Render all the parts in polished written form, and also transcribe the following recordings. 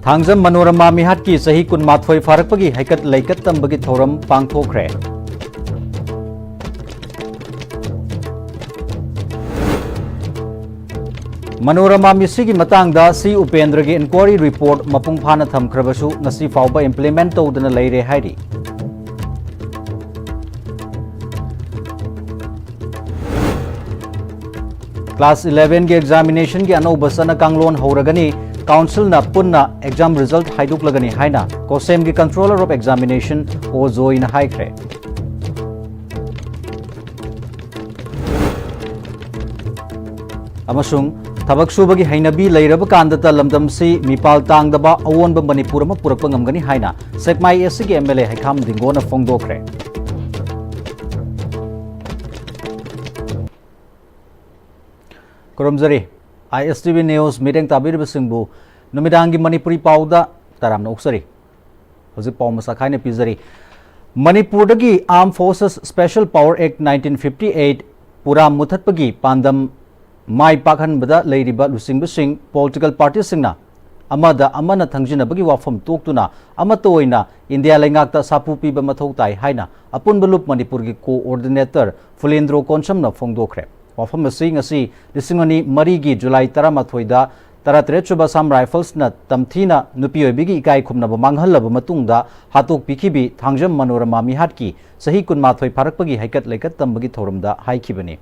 थांगजम मनोरमा मिहाट की सही कुनमाथोई फारकपगी हैकत लैकत तंबगी थौरम पांगथोखरे। मनोरमा मिसी की मतंगदा सी उपेंद्र की इंक्वायरी रिपोर्ट मपुंग फाना थमख्रबसु ngasi फाउबा इंप्लीमेंट तौदना लैरे हाइरी। क्लास 11 के एग्जामिनेशन की अनौब सन कांगलोन होरगनी काउंसिल ना पुन्ना एग्जाम रिजल्ट हाइदुकलगनी हाइना कोसेम की कंट्रोलर ऑफ एग्जामिनेशन ओ जोइन हाइख्रे। अमसुंग थबक सुबगी हैनबी लैरब कांदता लमदमसी मिपाल तांगदबा अवोनब मणिपुर म पुरकप ngमगनी हाइना सेकमाई एससी के एमएलए हैखाम दिंगोना फोंगदोखरे। कुरमजरी ISTV न्यूज मीटिंग ताबीर सिंबु नुमिदांगी मणिपुरी पाउदा तरामना उक्सरी हजिक पाउ मसाखाइने पिजरी। मणिपुरदगी armed forces special power act 1958 पूरा मुथतपगी पांदम माई पाखनबदा लैरिबा लुसिंगबसिंग पॉलिटिकल पार्टी सिंगना अमदा अमना थंगजिनबगी वाफम तोक्तुना अमतोइना इंडिया लैंगाकता सापु पीबा मथौ ताई हाइना अपुनबलुप मणिपुर की कोऑर्डिनेटर फुलेंद्रो कोनसमना फोंगदोखरे। वाफम लिसिंगनी मरी की जुलाई 13 तरतरेचुब असम राइफल्स न तमथीना नुपीओबिगी इकाई खुमनब मांगहलब मतुंगदा हातोक पिखिबी थांगजम मनोरमा मिहाट की सही कुनमाथोई फारकपगी हैकत लैकत तंबगी थौरमदा हाइखिबनी।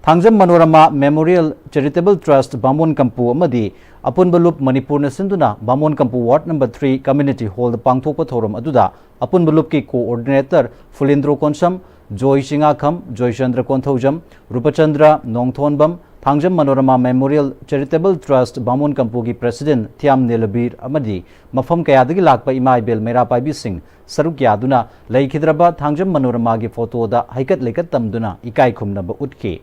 Thangjam Manorama memorial charitable trust Bamon Kampu अमदी अपुनबलुप मणिपुर न सिंधुना Bamon Kampu ward number 3 community hall पांगथोकप थौरम अदुदा अपुनबलुप की coordinator Phulendro Konsam, Joy Singakham, Joychandra Konthoujam, Rupchandra Nongthonbam, Thangjam Manorama memorial charitable trust Bamon Kampu की प्रेसिडेंट थियाम नीलबीर अमदी मफम कयादगी लाकपा इमा इबेल मेरापाइबी सिंह सरुक यादुना लैखिद्रबा थांगजम मनोरमा की फोटोदा हैकत लैकत तमदुना इकाई खुमनब उठके।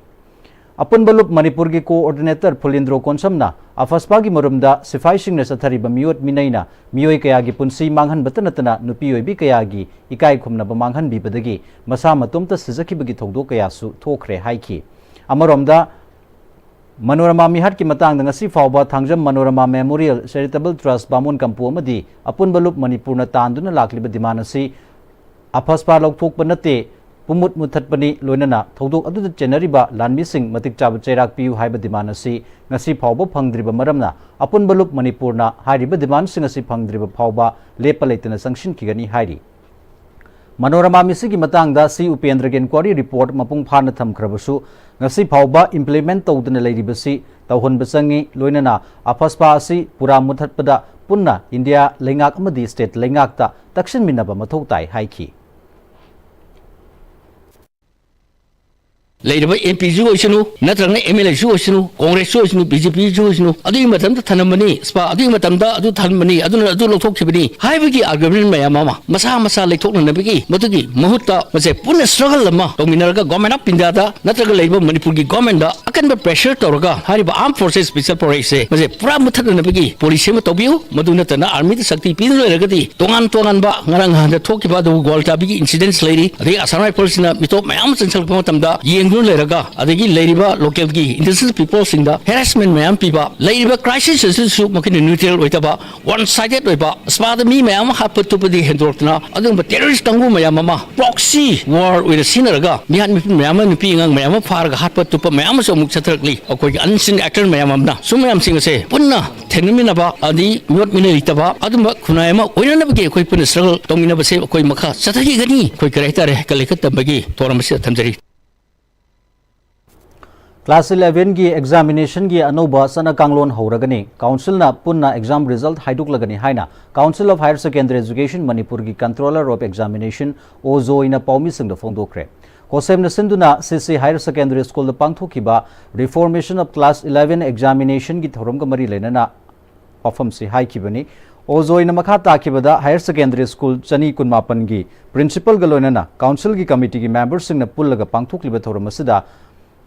अपुनबलुप मणिपुर की कोऑर्डिनेटर फुलेंद्रो कोनसमना अफस्पा की मरुमदा सिफाई सिंह ने सथरिब मियोट मिनैना मियोई कया की पुंसी मांगहनबत नतना नुपीओइबी कया की इकाई खुमनब मांगहनबीबदगी मसा मतोमता सिजखिबगी थौदो कयासु थोखरे हाइखि। अमरोमदा मनोरमा मिहाट की मतंग ngasi फाउबा Thangjam Manorama memorial charitable trust Bamon Kampu अमदी अपुनबलुप मणिपुर न तांदुना लाक्लिब दिमानसी अफस्पा लौथोकप नते पुमुत मुथतपनी लोइनना थौदोक अदुद चेनरिबा लानमिसिंग मतिक चाब चैराक पियु हाइब दिमानसी ngasi फाउबा फंगद्रिबा मरमना अपुनबलुप मणिपुरना हाइरिबा दिमानसिंग ngasi फंगद्रिबा फाउबा लेप लैतना संगसिनखिगनी हाइरि। मनोरमा मिसी की मतंगदा सी उपेंद्र की इंक्वायरी रिपोर्ट मपुंग फाना थमख्रबसु ngasi फाउबा इंप्लीमेंट तौदना लैरिबसी तौहनबा चंगी लोइनना अफस्पा असि पूरा मुथतपदा पुन्ना इंडिया लैंगाक अमदी स्टेट लैंगाकता तक्सिनमिनबा मथौ ताई हाइखि। लेरब MP जो ओइसनु नत्रंग MLA जो ओइसनु कांग्रेस जो ओइसनु BJP जो ओइसनु अदुई मतमदा थनमनी स्पा अदुई मतमदा अदु थनमनी अदु लोथोखिबनी हाइबगी आर्गुमेंट मयाम अमा मसा मसा लेथोकनबगी मदुगी महुत्ता मसे पुन स्ट्रगल अमा तोमिनरगा गवर्नमेंट ऑफ इंडिया दा नत्रग लेब मणिपुर की गवर्नमेंट दा अकनबा प्रेशर तौरगा हारिबा आर्म फोर्सेस स्पेशल फोर्स से मसे पूरा मुथकनबगी पुलिस में तोबियो मदु नतना आर्मी दा शक्ति पिन लेरगदी तोंगान तोंगानबा ngarang handa thokiba du goltabigi incidents लेरी अदे असम राइफल्स ना मितो मयाम चंचल मतमदा लेरगा अदगी लेरिबा लोकल की इंडिजिनस पीपल सिंग दा हेरासमेंट मयाम पीबा लेरिबा क्राइसिस सु मकिन न्यूट्रल ओइतबा वन साइडेड ओइबा स्पाद मी मयाम हापतुपदि हेंदोरतना अदुम टेररिस्ट तंगु मयाम मा प्रॉक्सी वॉर विद सिनरगा मिहान मिपिन मयाम नुपी ngang मयाम फारगा हापतुप मयाम सो मुक छत्रकली अकोइ अनसिन एक्टर मयाम ना सुमयाम सिंग से पुन्ना थेनमिनबा अदि म्योट मिनरितबा अदुम खुनायमा ओइननबगे अकोइ पुन स्ट्रगल तोमिनबसे अकोइ मखा सतगी गनी कोइ करेक्टर कलेकत तबगी तोरमसे थमजरी। क्लास 11 की एग्जामिनेशन की अनौबा सना कांगलोन होरगनी काउंसिल ना पुन्ना एग्जाम रिजल्ट हाइदुकलगनी हाइना council of higher secondary education Manipur की कंट्रोलर ऑफ एग्जामिनेशन ओजोइना पौमी सिंह फोंदोखरे। कोसेम सिंधुना सीसी हायर सेकेंडरी स्कूल पांगथोखिबा रिफॉर्मेशन ऑफ क्लास 11 एग्जामिनेशन की थौरमगा मरी लेना वाफम से हाइखिबनी। ओजोइना मखा ताखिबदा हायर सेकेंडरी स्कूल चनी कुनमापन की प्रिंसिपल गलोइना काउंसिल की कमिटी की मेंबर्स सिंह पुल्लगा पांगथोखलिबा थौरम असिदा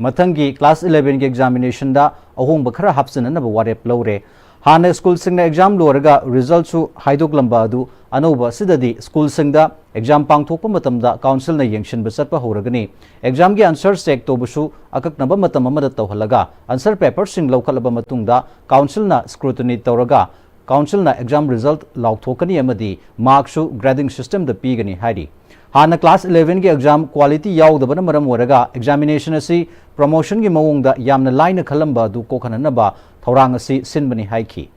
मथंगी क्लास 11 की एग्जामिनेशन दा अहोंग खरा हापसननब वारेप लौरे। हाने स्कूल सिंह एग्जाम लोरगा रिजल्ट सु हाइदोकलंबा अदु अनौबा सिददी स्कूल सिंह दा एग्जाम पांगथोकप मतमदा काउंसिल न यंगशनब चटपा होरगनी। एग्जाम की आंसर चेक तोबसु अककनब मतम अमदा तौहलगा आंसर पेपर सिंह लौखलब मतुंगदा काउंसिल न स्क्रूटनी तौरगा काउंसिल एग्जाम रिजल्ट लाउथोकनी अमदी मार्क्सु ग्रेडिंग सिस्टम द पीगनी हाइरी हाना क्लास 11 की एग्जाम क्वालिटी याउदबन मरम ओरगा एग्जामिनेशन असी प्रमोशन की मवोंग दा यामना लाइन खलंबा दु कोखननबा थौरांग असी सिनबनी हाइकी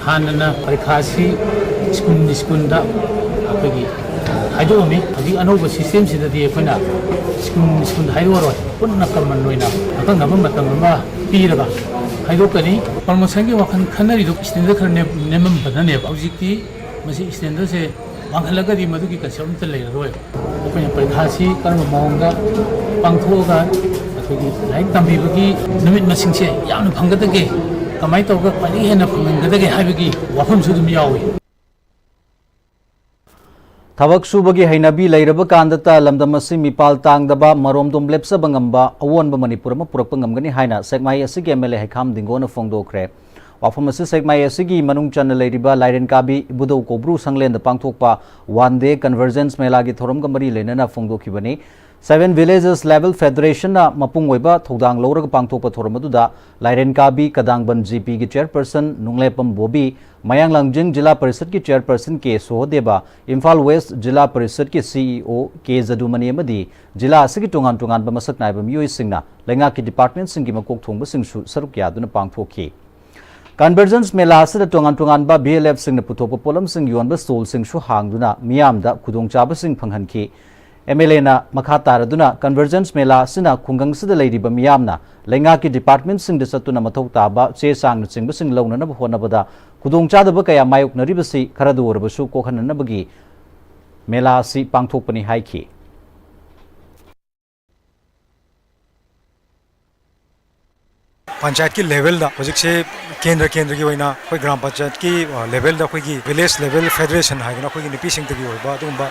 हानना परीक्षा स्कूल अखोगी हाइदोमी हजी अनौब सिस्टम सिददी अखोना स्कूल हाइदोरoi पुन्ना कमन नोइना अकंगम मतम मा पीरगा हाइदोकनी प्रमोशन की वखन खनरी दो स्टैंडर्ड खरने नेमम बदने हौजिकती मसी स्टैंडर्ड से मांगलगदी मदुगी कंसेप्ट त लेररोय अखोना परीक्षा कर्म मौंगा पांगथोगा अखोगी लाइक तंबीबगी नुमित मसिंगसे याम फंगदगे कमाई तौर पानी हेन फंगदगे हाइबगी वाफम सुदुम यावी थबक सुबगी हैनबी लैरब कांदता लमदम असि मिपाल तांगदबा मरोमदोम लेप्सब ngamba अवोनब मणिपुर म पुरक ngमगनी हाइना सेकमाई असि के एमएलए हैखाम दिंगोन फोंगदोखरे वाफम असि सेकमाई असि की मनुंग चन लैरिबा लाइरेन काबी इबुदौ कोब्रु संगलेन पांगथोकपा वन डे कन्वर्जेंस मेला की theorem गमरी लेनना फोंगदोखिबनी 7 villages level federation na mapung oiba thodang lorag pangthokpa thormaduda lairen kabi kadangban gp ki chairperson nunglepam bobi mayang langjing jila parishad ki chairperson ke sohodeba imphal west jila parishad ki ceo ke zadumani amadi jila asigi tongan tongan ba masak naiba miyoi singna lenga ki department sing ki makok thongba singsu saruk yaduna pangthokhi convergence mela asida tongan tongan ba blf sing na puthokpa polam sing yonba stol sing shu hangduna miyamda khudongchaba sing phanghanki MLA na makataraduna convergence mela sina khungang sida leiriba miyamna lenga ki department sing de satuna mathau taba che sang na sing sing lawna na hona bada khudong chadaba kaya mayuk na ribasi kharadu orbasu kokhan na bagi mela si pangthokpani haiki panchayat की level दा project से केंद्र की होइना कोई ग्राम पंचायत की level दा कोई village level federation हाइना कोई निपी सिंग तगी होबा दुंबा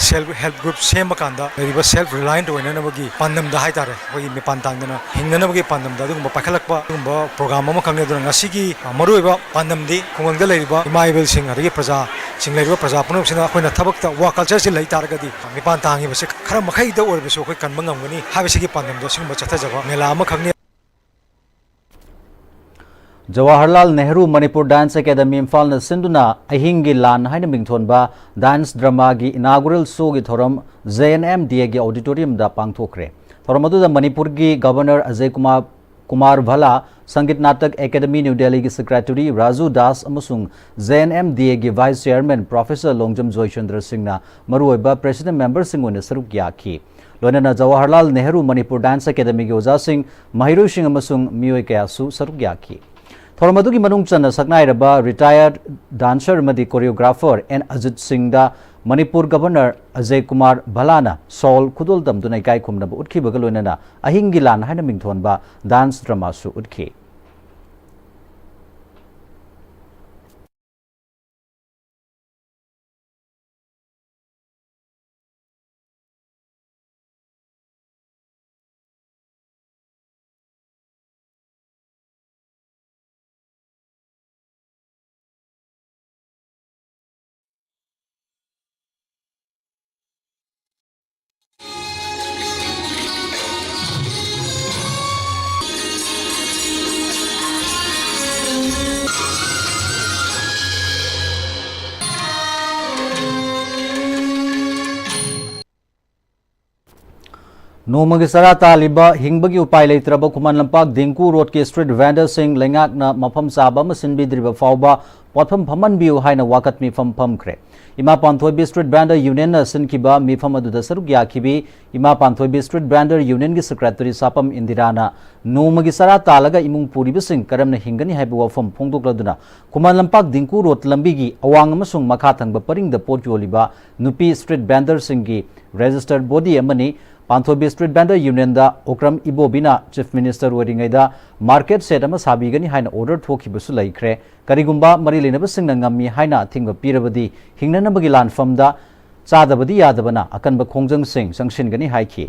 सेल्फ हेल्प ग्रुप सेम कांदा लेरिबा सेल्फ रिलायंट होइना नबगी पांदम दा हाइतारे कोई मिपान तांगना हिंगना नबगी पांदम दा दुंबा पखलकबा दुंबा प्रोग्राम अमा खंगने दुना ngasi की मरुइबा पांदम दी खुंगंग दा लेरिबा इमाइबल सिंग अदगी प्रजा सिंग लेरिबा प्रजा पुनम सिना कोइना थबक ता वा कल्चर से लैतारगदी मिपान तांगी बसे खरा मखै दा ओरबसो कोई कनबा ngमगनी हाबेसिगी पांदम दा सिंग बचथा जगह मेला अमा खंगने Jawaharlal Nehru Manipur Dance Academy Imphal na sinduna ahingi lan haina mingthonba dance drama gi inaugural show gi thoram JNMDA gi auditorium da pangthokre thoram adu da Manipur gi governor Ajay Kumar Bhala Sangit Natak Academy New Delhi gi secretary Raju Das amasung JNMDA gi vice chairman Professor Longjam Joychandra Singh na maruoiba president member singone saruk yakhi loinana Jawaharlal Nehru Manipur Dance Academy gi oja singh Mahiru Singh amasung miyoi kayasu saruk yakhi थोरमदुगी मनुंग चन सकनाइरबा retired dancer मदी choreographer N Ajit Singh दा Manipur governor Ajay Kumar भलाना sol खुदोल दमदुना इकाई खुमनब उठखिबगा लोइनना अहिंगी लान हाइना मिंगथोनबा dance drama सु उठखि नोमगी सरा तालिबा हिंगबगी उपाय लेत्रबा खुमान लंपाक दिंकू road के street vendor Singh लेंगाकना मफम साबा मसिनबिद्रिबा फावबा पथम फमन बिउ हाइना वाकत मिफम फमख्रे इमा पांथोबी स्ट्रीट वेंडर यूनियन न सिनखिबा मिफम अदुदा सरुक याखिबी इमा पांथोबी स्ट्रीट वेंडर यूनियन की सेक्रेटरी सापम इंदिराना नोमगी सरा तालगा इमुंग पुरिबा सिंह करमना हिंगनी हाइबा वफम फोंदोकलदुना खुमान लंपाक दिंकू रोड लंबीगी अवांग अमसुंग मखा थंगबा परिंगदा पोट योलिबा नुपी स्ट्रीट वेंडर सिंह की रजिस्टर्ड बॉडी अमनी पांथोबी स्ट्रीट वेंडर यूनियन दा ओक्रम इबोबिना चीफ मिनिस्टर ओरिंगैदा मार्केट सेट अमा साबीगनी हाइना ऑर्डर थोखिबसु लैख्रे करिगुंबा मरी लेनबसिंगना ngami हाइना थिंग पीरबदी हिंगननबगी लानफमदा चादबदी यादबना अकनब खोंजंग सिंह संगसिनगनी हाइखि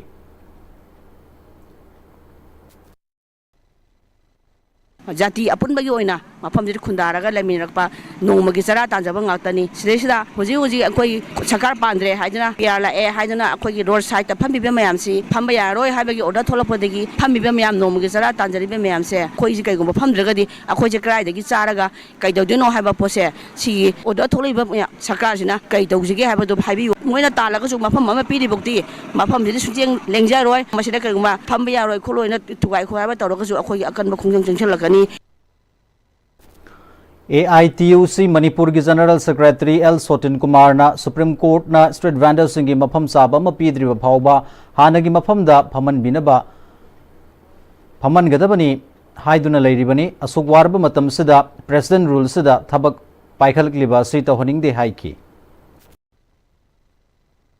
जाति अपुनबगी ओइना मफमजि खुंदारगा लेमिनरकपा नोमगी चरा तांजबा ngaktani सिदेसिदा होजि होजि अखोई सरकार पांद्रे हाइजना पियाला ए हाइजना अखोई रोड साइड फम्बिबे मयामसी फम्बा यारोय हाइबगी ऑर्डर थोलपदगी फम्बिबे मयाम नोमगी चरा तांजरिबे मयामसे खोइजि कैगुम फम्द्रगदी अखोइजे क्राइदगी चारागा कैदौदिनो हाइबा पोसे सी ऑर्डर थोलइबा सरकारसिना कैदौजिगे हाइबदो हाइबि मोइना तालागसु मफम अमा पिदिबोक्ति मफमजि सुजें लेंजारोय मसिदा कैगुमा फम्बा यारोय खोलोइना तुगाइ खोहाइबा तौरगसु अखोई अकनबा खुंजंग जंगसलकनी AITUC Manipur की जनरल सेक्रेटरी एल सोटिन कुमार ना सुप्रीम कोर्ट ना स्ट्रीट वेंडर्स की मफम साब अमा पीद्रिबा फाउबा हानगी मफम दा फमन बिनबा फमन गदबनी हाइदुना लेरिबनी असुक वारब मतम सिदा प्रेसिडेंट रूल सिदा थबक पाइखलकलिबा सी तोहनिंगदे हाइकी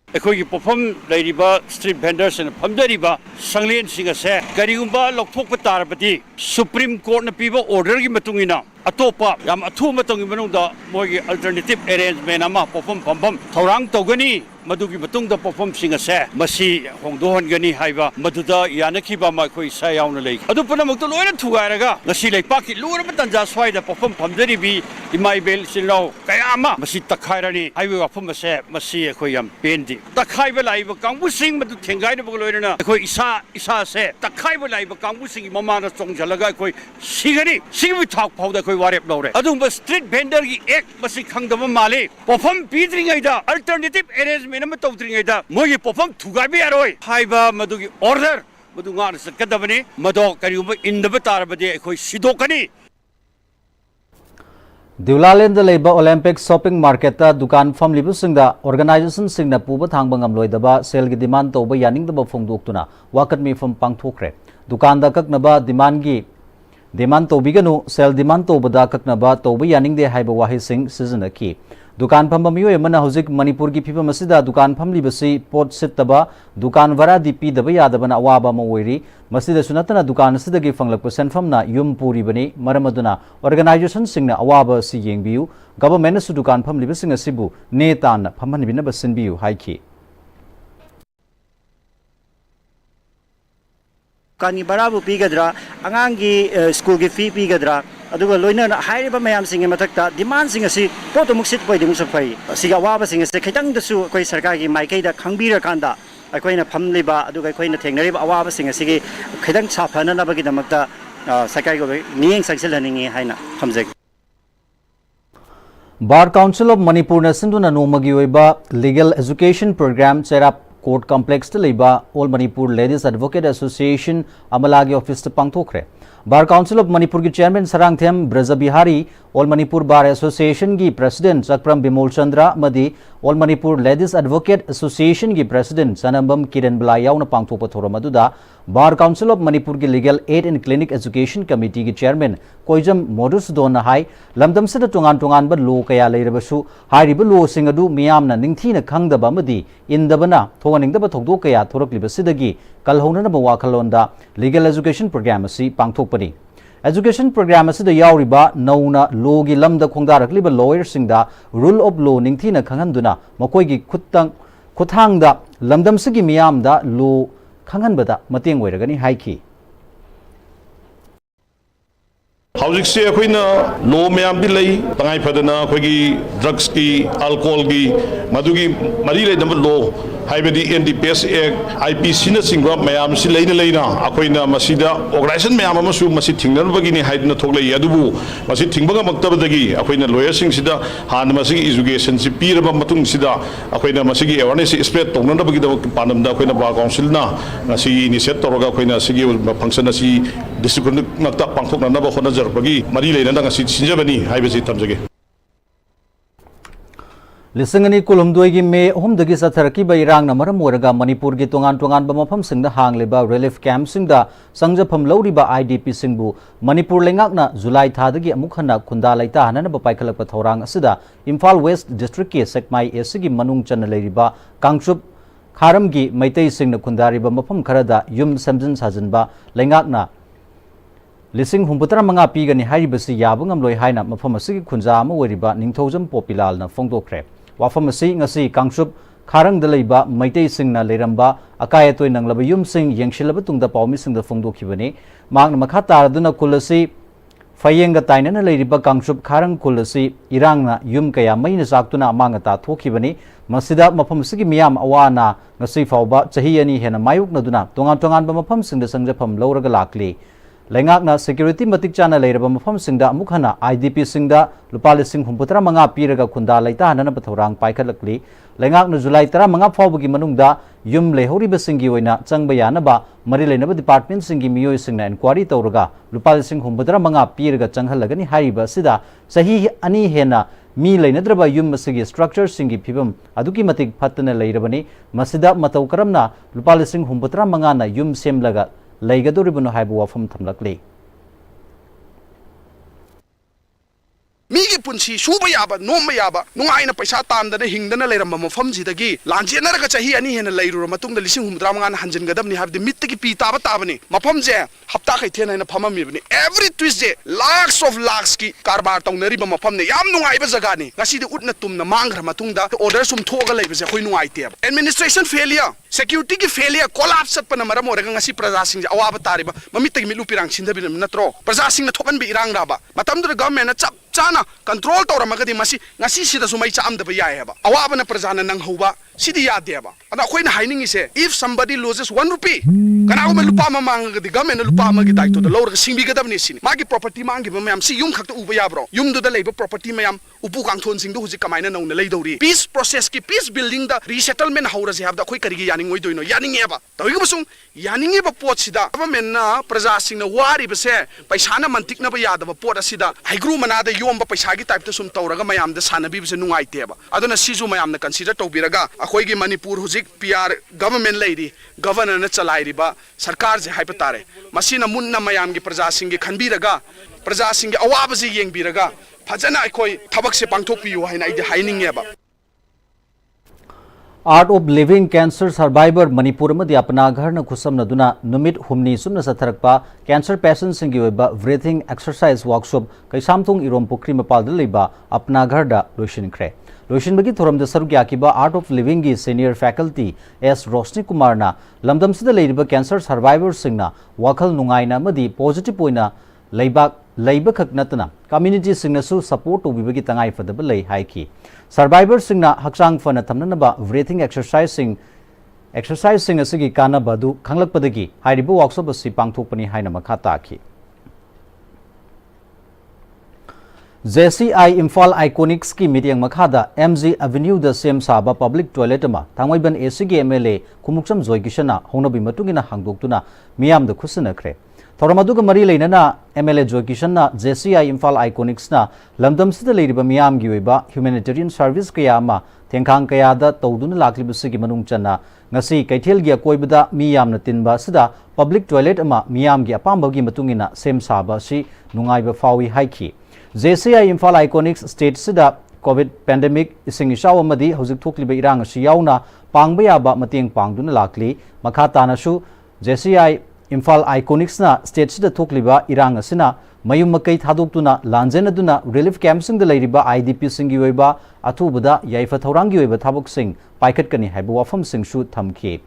अखोई पोफम लेरिबा स्ट्रीट वेंडर्स ने फमदरिबा संगलेन सिंग से करिगुंबा लौथोक तारबदी सुप्रीम कोर्ट ने पीबा ऑर्डर की मतुंगिना अतोपा याम अथु मतंगी मनुंदा मोगी अल्टरनेटिव अरेंजमेंट अमा पोफम फमफम थौरांग तौगनी मधुगी मतुंगदा पोफम सिंग से मसी होंदोहनगनी हाइबा मधुदा यानखिबा माखोई सा यावना लेई अदु पुनमक्तो लोयना थुगायरगा ngasi लेपाकी लोरब तंजा स्वाइदा पोफम फमदरिबी इमाइबेल सिलाव कयामा मसी तखाइरानी हाइबे वाफम से मसी अखोई याम पेंदी तखाइबा लाइबा कांगबु सिंग मधु थेंगाइनबो लोयना अखोई इसा से तखाइबा लाइबा कांगबु सिंग ममाना चोंगजलगा अखोई सिगनी सिगबि थाक फाउदा अखोई वारेप लौरे अदुम स्ट्रीट वेंडर की एक मसी खंगदब माले पोफम पीद्रिङैदा अल्टरनेटिव अरेंजमेंट अमा तौद्रिङैदा मोगी पोफम थुगाइबे यारोय हाइबा मधुगी ऑर्डर मधु ngar सकदबने मदो करिउब इंदब तारबदे अखोई सिदोकनी दिवलालेंद लेबा ओलंपिक शॉपिंग मार्केट दुकान फमलिबु सिंगदा ऑर्गेनाइजेशन सिंगना पुबा थांगबा ngamloidaba सेल की डिमांड तौबा यानिंगदबा फोंदोक्तुना वाकत मिफम पांगथोखरे दुकान दा ककनबा डिमांड तौबिगनु सेल डिमांड तौबदा ककनबा तौबा यानिंगदे हाइबा वाहि सिंग सिजनकी दुकान फंबा मियोय मना हौजिक मणिपुर की फिबम असिदा दुकान फमलिबसी पोट सितबा दुकान वरा दीपी दबा यादबना अवाबा मोइरी मसिदा सुनतना दुकान असिदगी फंगलक सेनफमना युम पूरीबनी मरमदुना ऑर्गेनाइजेशन सिंगना अवाबा सि येंगबियु गवर्नमेंट सु दुकान फमलिबसिंग असिबु नेतान फमहनबिनबा सिनबियु हाइकी कानी बराबु पीगद्रा अंगांगी स्कूल की फी पीगद्रा अदुगा लोइना हाइरिबा मयाम सिंग मथक्ता डिमांड सिंग असि पोतो मुक्सित पोइदि मुसफै सिगा वाबा सिंग से खैतंग दसु कोई सरकार की माइकैदा खंगबीरा कांदा अखोइना फमलिबा अदुगा अखोइना थेंगनरिबा अवाबा सिंग असि खैतंग साफननबगी दमक्ता सरकार को नियंग संगसिलहनिंगी हाइना फमजे बार काउंसिल ऑफ मणिपुर ने सिंधुना नोमगी ओइबा लीगल एजुकेशन प्रोग्राम चेराप कोर्ट कॉम्प्लेक्स लेबा all Manipur ladies advocate association अमलागी ऑफिस पांगथोखरे बार काउंसिल ऑफ मणिपुर की chairman Sarangthem Brajabihari all Manipur bar association की प्रेसिडेंट चक्रम बिमोल चंद्र मदी all Manipur ladies advocate association की प्रेसिडेंट सनम्बम किरण बला याउना पांगथोप थोरम अदुदा बार काउंसिल ऑफ मणिपुर की legal add and clinic education committee की चेयरमैन कोइजम मोडुसदोन हाई लमदमसिदा टोंगान टोंगान लो कया लेरबसु हाइरिब लो सिंग अदु मियामना निंगथीना खंगदबा मदी इंदबना थोगनिंगदबा थोगदो कया थोरक्लिबसिदगी कलहौननबा वाखलोंदा लीगल एजुकेशन प्रोग्राम असि पांगथोकपनी एजुकेशन प्रोग्राम असिदा याउरिबा नौना लो की लमदा खोंगदारक्लिबा लॉयर सिंगदा रूल ऑफ लॉ निंगथीना खंगनदुना मकोइगी खुथांगदा लमदमसिगी मियामदा लो खंगनबदा मतेंग ओइरगनी हाइकी हौजिकसे अखोइना लो मैम भी लई तंगाई फदना अखोइगी ड्रग्स की अल्कोहल की मधुगी मरी लेदब लो हाइबदी एनडीपीएस एक्ट आईपीसी न सिंगवा मैम से लेना अखोइना मसीदा ऑर्गेनाइजेशन मैम अमसु मसी थिंगनबगिनी हाइदना थोकलई अदुबु मसी थिंगबगा मक्तबदगी अखोइना लॉयर सिंगसिदा हान मसी एजुकेशन से पीरबा मतुंग सिदा अखोइना मसीगी अवेयरनेस स्प्रेड तौननबगी पानमदा अखोइना बार काउंसिल ना ngasi इनिशिएट तौरगा अखोइना सिगी फंक्शन असि डिसिप्लिन नक्ता पांथोकनबा होनजरबगी मरी लेना ngasi सिंजबनी हाइबसी तमजगे लिसिंगनी कुलुमदोई की मे अहुमदगी सथरकी बैरांगना मरम ओरगा मणिपुर की तोंगान तोंगान मफम सिंगदा हांगलेबा रिलीफ कैंप सिंगदा संगजफम लौरिबा आईडीपी सिंगबु मणिपुर लेंगाकना जुलाई थादगी अमुक हन्ना खुंदा लैता हननबा पाइखलकपा थौरांग असिदा इम्फाल वेस्ट डिस्ट्रिक्ट के सेक्माई एसगी मनुंग चन लेरिबा कांगचुप खारम की मैतई सिंगना खुंदारिबा मफम खरदा युम समजन साजनबा लेंगाकना लिसिंग हुंबुतरा मंगा पीगनी हारिबसी याबु ngamloi haina mafam asigi khunja ama oiriba ningthojam popilal na phongdokre wafam asi ngasi kangsup kharang da leiba maitei singna leiramba akayatoi nanglaba yum sing yengshilaba tungda pawmi singda phongdokhibani magna makha taraduna kulasi ꯐꯌꯦꯡꯒ ꯇꯥꯏꯅꯅ ꯂꯩꯔꯤꯕ ꯀꯥꯡꯆꯨꯞ ꯈꯥꯔꯪ ꯈꯨꯜ ꯑꯁꯤ ꯏꯔꯥꯡꯅ ꯌꯨꯝ ꯀꯌꯥ ꯃꯩꯅ ꯆꯥꯛꯇꯨꯅ ꯑꯃꯥꯡ ꯑꯇꯥ ꯊꯣꯛꯈꯤꯕꯅꯤ ꯃꯁꯤꯗ ꯃꯐꯝ ꯑꯁꯤꯒꯤ ꯃꯤꯌꯥꯝ ꯑꯋꯥ ꯑꯅꯥ ꯉꯁꯤ ꯐꯥꯎꯕ ꯆꯍꯤ 2 ꯍꯦꯟꯅ ꯃꯥꯌꯣꯛꯅꯗꯨꯅ ꯇꯣꯉꯥꯟꯕ ꯃꯐꯝꯁꯤꯡꯗ ꯆꯪꯖꯐꯝ ꯂꯧꯔꯒ ꯂꯥꯛꯂꯤ ꯂꯩꯉꯥꯛꯅ ꯁꯦꯀ꯭ꯌꯨꯔꯤꯇꯤ ꯃꯇꯤꯛ ꯆꯥꯅ ꯂꯩꯔꯕ ꯃꯐꯝꯁꯤꯡꯗ ꯑꯃꯨꯛ hana IDP ꯁꯤꯡꯗ ꯂꯨꯄꯥ 65 ꯄꯤꯔꯒ ꯈꯨꯟꯗꯥ ꯂꯩꯇꯥꯍꯟꯅꯕ ꯊꯧꯔꯥꯡ ꯄꯥꯏꯈꯠꯂꯛꯂꯤ ꯂꯩꯉꯥꯛꯅ ꯖꯨꯂꯥꯏ 15 ꯐꯥꯎꯕꯒꯤ ꯃꯅꯨꯡꯗ ꯌꯨꯝ ꯂꯩꯍꯧꯔꯤꯕꯁꯤꯡꯒꯤ ꯑꯣꯏꯅ ꯆꯪꯕ ꯌꯥꯅꯕ ꯃꯔꯤ ꯂꯩꯅꯕ ꯗꯤꯄꯥꯔꯠꯃꯦꯟꯠꯁꯤꯡꯒꯤ ꯃꯤꯑꯣꯏꯁꯤꯡꯅ ꯏꯟꯀ꯭ꯋꯥꯔꯤ ꯇꯧꯔꯒ ꯂꯨꯄꯥ 65 ꯄꯤꯔꯒ ꯆꯪꯍꯜꯂꯒꯅꯤ ꯍꯥꯏꯔꯤꯕ ꯑꯁꯤꯗ ꯆꯍꯤ 2 ꯍꯦꯟꯅ mi ꯂꯩꯅꯗ꯭ꯔꯕ ꯌꯨꯝ ꯑꯁꯤꯒꯤ ꯁ꯭ꯇ꯭ꯔꯛꯆꯔꯁꯤꯡꯒꯤ ꯐꯤꯕꯝ ꯑꯗꯨꯒꯤ ꯃꯇꯤꯛ ꯐꯠꯇꯅ ꯂꯩꯔꯕꯅꯤ ꯃꯁꯤꯗ ꯃꯇꯧ ꯀꯔꯝꯅ ꯂꯨꯄꯥ 65 ꯅ ꯌꯨꯝ ꯁꯦꯝꯂꯒ ꯂꯩꯒꯗꯧꯔꯤꯕꯅꯣ ꯍꯥꯏꯕ ꯋꯥꯐꯝ ꯊꯝꯂꯛꯂꯤ ꯃꯤꯒꯤ ꯄꯨꯟꯁꯤ ꯁꯨꯕ ꯌꯥꯕ ꯅꯣꯝꯕ ꯌꯥꯕ ꯅꯨꯡꯉꯥꯏꯅ ꯄꯩꯁꯥ ꯇꯥꯟꯗꯅ ꯍꯤꯡꯗꯅ ꯂꯩꯔꯝꯕ ꯃꯐꯝꯁꯤꯗꯒꯤ ꯂꯥꯟꯖꯦꯟꯅꯔꯒ ꯆꯍꯤ 2 ꯍꯦꯟꯅ ꯂꯩꯔꯨꯔ ꯃꯇꯨꯡꯗ 65 ꯅ ꯍꯟꯖꯤꯟꯒꯗꯕꯅꯤ ꯍꯥꯏꯕꯗꯤ ꯃꯤꯠꯇꯒꯤ ꯄꯤ ꯇꯥꯕ ꯇꯥꯕꯅꯤ ꯃꯐꯝꯁꯦ ꯍꯞꯇꯥ ꯀꯩꯊꯦꯟ ꯍꯥꯏꯅ ꯐꯝꯃꯝꯃꯤꯕꯅꯤ every Tuesday lakhs of lakhs की कारबार तौनरीब मफमने याम नुंगाइबा जगानी ngasi de utna tumna mangra matungda order sum thoga leibase khoi nuaite administration failure security की failure collapse satpana maram orega ngasi praja sing awaba tariba mamit gi milu pirang sindabin natro praja sing na thokan bi irang raba matam du government na chap chana control tawramagadi masi ngasi sida sumai chamdaba yae haba awaba na praja na nang hoba sidi yadeba ana khoi na haining ise if somebody loses 1 rupee kana ma lupa ma mangadi government na lupa ma gi daito da lawra singbi gadabni sini magi property mangi ba mayam si yum khakta uba yabro yum du da leiba property mayam upu kangthon sing du huji kamaina nong na leidori peace process ki peace building da resettlement haura je habda khoi karigi yaning oi doino yaning eba tawigi basung yaning eba pot sida government na praja sing na wari base paisa na mantik na ba yadaba pot asida haigru mana da yomba paisa gi type to sum tawraga mayam da sanabi base nungai teba aduna sizu mayam na consider tawbiraga akhoi gi manipur hujik PR government leidi governor na chalai riba sarkar je haipa tare masina munna mayam gi praja sing gi khanbiraga praja sing gi awaba je yengbiraga fajana akhoi thabak se pangthokpiyu haina ide hainingeba Art of Living Cancer Survivor Manipur amadi apna gharna khusamnaduna numit humni sumna satharakpa cancer patients singi oiba breathing exercise workshop kaisamthung irom pukri mapalda leiba apna gharda loishinkhre loishinbagi thoramda saruk yakiba Art of Living gi senior faculty S Rosni Kumar na lamdam sida leiba cancer survivor singna wakhal nungaina amadi positive oina leiba khak natna community singnasu support ubibagi tangai fadaba lei haiki survivor singna hakchang fana thamnanaba breathing exercising asigi kana badu khanglakpadagi hairibu workshop asi pangthokpani haina makha taki JCI Imphal Iconics ki meeting makhada MG Avenue da sem saba public toilet ma thangwaiban ACG MLA Kumukcham Joykishana honabi matungina hangdoktuna miyam da khusinakre Thoramaduga mari leinana MLA Joykishana JCI Imphal Iconics na lamdam sida leiriba miyam gi oiba humanitarian service kaya ma thengkhang kaya da tawduna laklibusigi manung chana ngasi kaithel gi akoibada miyam na tinba sida public toilet ama miyam gi apamba gi matungina sem saba si nungaiba fawi haiki JCI Imphal Iconics State sida COVID pandemic ising ishaw amadi hojik thokliba irang asi yauna pangba yaba mateng pangduna lakli makha tanasu JCI Imphal Iconics na state sida thokliba irang asina mayum makai thadoktuna lanjenaduna relief camp sing da leiriba IDP sing gi oiba athubada yaifa thorang gi oiba thabok sing paikhatkani haiba wafam sing shu thamki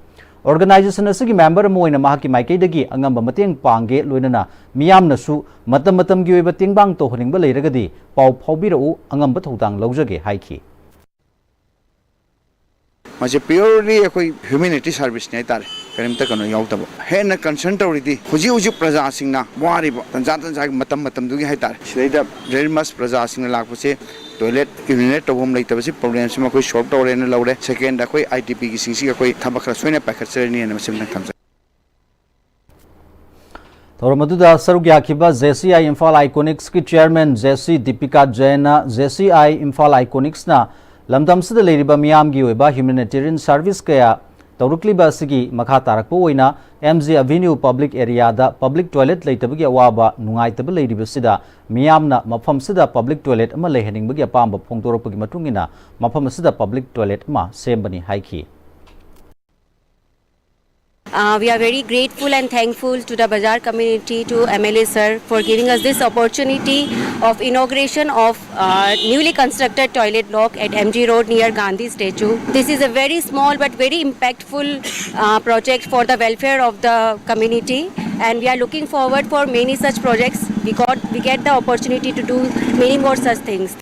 organization asigi member moina mahaki maikai dagi angamba mateng pange loinana miyam nasu matam gi oiba tingbang to honingba leiragadi pau phobirau angamba thodang laujage haiki माजे purely कोई humanity service ने तारे करीमता कनो याउतबो हेन concern तौरीदी हुजी हुजी प्रजा सिंगना वारिबो तंजा मतम दुगी है तारे सिदैदा वेरी मच प्रजा सिंगना लाखपसे टॉयलेट यूनिट तोबम लेतबसे प्रॉब्लम सिमा कोई सॉल्व तौरेन लौरे सेकेंड दा कोई आईटीपी की सिंगसी का कोई थबक सोइना पैकेटसरनी ने मसिम थमजा Thoramaduda saruk yakiba JCI Imphal Iconics ki chairman JC Deepika Jaina JCI Imphal Iconics na lamdam sida leiriba miyam gi oiba humanitarian service kaya tawrukliba asigi makha tarakpo oina MG Avenue public area da public toilet leitabagi awaba nungaitaba leiriba sida miyamna mafam sida public toilet ama leheningbagi apamba phongtoropagi matungina mafam sida public toilet ama sembani haiki We are very grateful and thankful to the Bazaar community, to MLA sir, for giving us this opportunity of inauguration of newly constructed toilet block at MG Road near Gandhi statue. This is a very small but very impactful project for the welfare of the community, and we are looking forward for many such projects. We get the opportunity to do many more such things.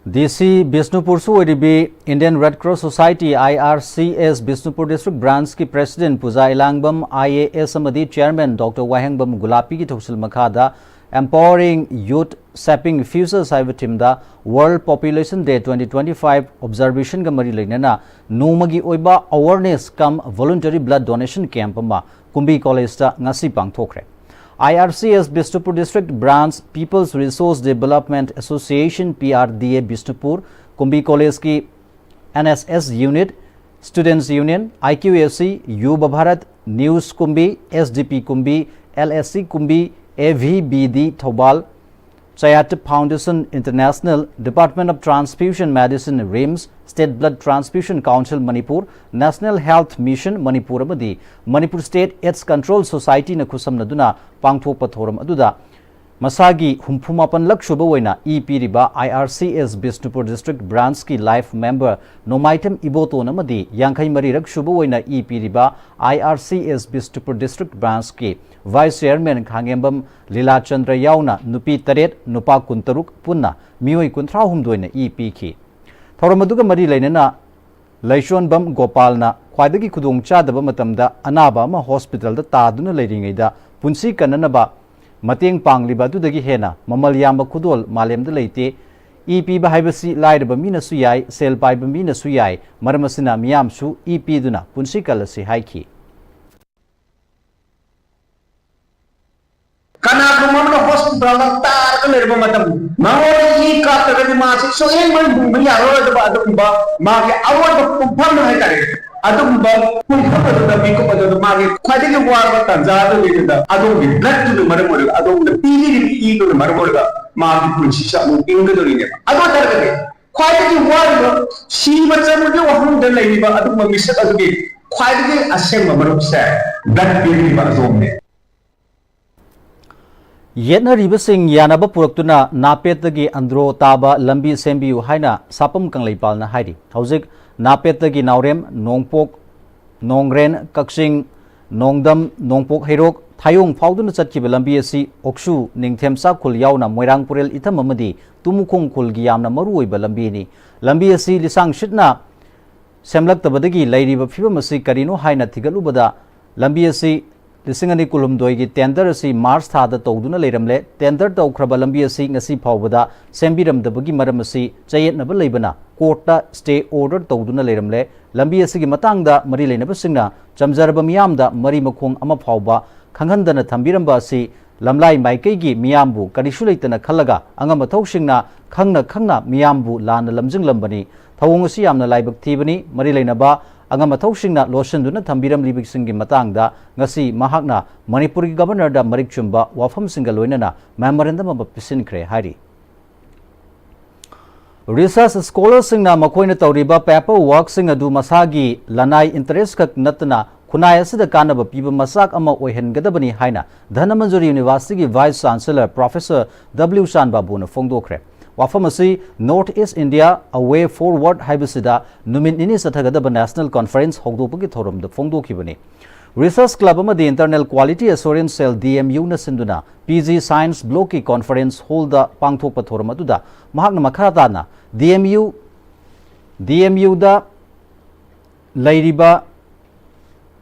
DC Bisnupur Suwaribi Indian Red Cross Society IRCS Bisnupur District Branch ki President Puja Ilangbam IAS Amadi Chairman Dr. Wahengbam Gulapi ki Thoksil Makhada Empowering Youth Sapping Futures Haiba Timda World Population Day 2025 Observation ga mari lainana nomagi oiba awareness kam voluntary blood donation camp ma Kumbi College ta ngasi pangthokre. IRCS Bisnupur District Branch People's Resource Development Association PRDA Bisnupur Kumbi College ki NSS Unit Students Union IQAC Yuba Bharat News Kumbi SDP Kumbi LSC Kumbi AVBD Thobal Chayat Foundation International Department of Transfusion Medicine RIMS State Blood Transfusion Council Manipur National Health Mission Manipur amadi Manipur State AIDS Control Society na khusamnaduna pangthokpa thoram aduda masagi humpumapan lakshuba oina piriba IRCS Bisnupur District Branch ki life member Nomaitem Iboto namadi yankhai mari rakshuba oina piriba IRCS Bisnupur District Branch ki Vice Chairman Khangembam Lila Chandra yauna nupi taret nupa kuntaruk punna mioi kunthra humdoina piki Thoramaduga mari lainana Laishonbam Gopalna khwaidagi khudong chadaba matamda anaba ama hospital da taduna leiringaida punsi kananaba mateng pangliba dudagi hena mamal yamba khudol malemda leite ba haibasi lairaba mina su yai sel paiba mina su yai maramasina miyam su duna punsi kalasi haiki Kanagumamno hospital ng taar ka matam. Mangoli ka taga di masik so en man bumili aro ba adong ba magi award ba pumpan na tare. Adong ba pumpan da biko pa do magi khadi ki war ba tanza do bi da adong bi blood to mar mar adong da pili ki to mar mar da magi punchi sa mo inga do ni. Adong tar ka khadi ki war ba si ba cha mo de wa hum da lai ba adong ma misat adong bi khadi ki asem ma mar sa blood pili ba adong ne. Yetna ribasing yanaba puraktuna napetagi andro taba lambi sembiu haina sapam kanglipal na hairi. Hauzik napetagi naurem nongpok nongren kaksing nongdam nongpok herok thayong fauduna chatkiba lambi asi okshu ningthemsa khul yauna moirang purel itham amadi tumukong khul gi yamna maru oiba lambi ni. Lambi asi lisang shitna semlaktabadagi lairiba phibam asi karino haina thigalubada lambi asi Lisingani kulumdoi gi tender asi March thada tawduna leiramle tender tawkraba lambi asi ngasi phawbada sembiramdabagi maram asi chayetnaba leibana courta stay order tawduna leiramle lambi asi gi matangda mari leinaba singna chamjaraba miyamda mari makhong ama phawba khanghandana thambiramba asi lamlai maikai gi miyambu karisu leitana khallaga angama thawsingna khangna miyambu lana lamjing lambani thawong asi yamna laibak thibani mari leinaba Angama thawsingna losenduna thambiram libiksingi matangda ngasi mahakna Manipuri Governor da marik chumba wafam singa loinana memorandum of pisinkre hari. Research scholars singna makoina tawriba paper work singa du masagi lanai interest kak natna khunai asida kanaba piba masak ama oihengadabani haina Dhanamanjuri University Vice Chancellor Professor W. Shan Babu na fongdokre. Wafamasi North East India a way forward haibasida numin ini sathagadaba national conference hogdopagi thorum da fongdokibani. Research Club amadi Internal Quality Assurance Cell DMU na sinduna PG Science Block ki conference hold da pangthokpa thorum aduda mahakna makhata na DMU da lairiba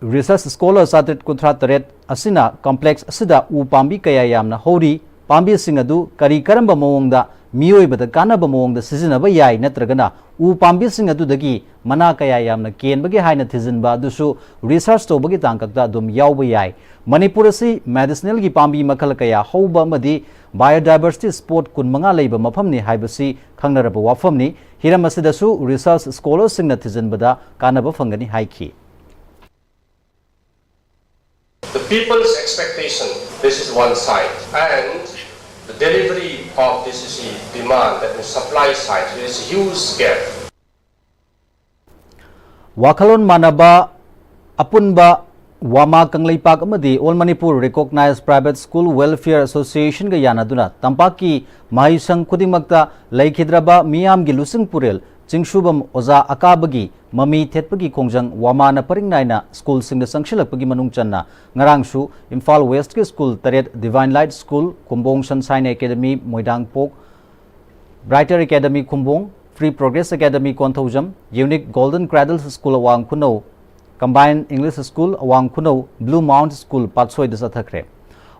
research scholars atet kunthra taret asina complex asida u pambi kaya yamna hori pambi singadu kari karamba mawongda miyoibada kanaba mawongda sizinaba yai natragana u pambi singadudagi mana kaya yamna kenbagi haina thizinba adusu research tobagi tangkakta dum yawba yai Manipur asi medicinal gi pambi makhal kaya hauba amadi biodiversity sport kunmanga leiba mafamni haibasi khangnaraba wafamni hiram asidasu research scholars singna thizinbada kanaba fangani haiki. The people's expectation, this is one side, and the delivery of this is the demand, that the supply side, there is a huge gap. Wakalon manaba apunba wama kanglaipak amadi All Manipur Recognized Private School Welfare Association ga yanaduna tampaki mahisang kudingmakta laikhidraba miyam gi lusing purel chingshubam oza akabagi mami thetpagi kongjang wamana paringnaina school singda sangshilakpagi manung channa ngarangsu Imphal West ki school Taret Divine Light School Kumbong Sunshine Academy Moidang Pok Brighter Academy Kumbong Free Progress Academy Konthojam Unique Golden Cradles School Awang Kuno Combined English School Awang Kuno Blue Mount School Patsoi Desathakre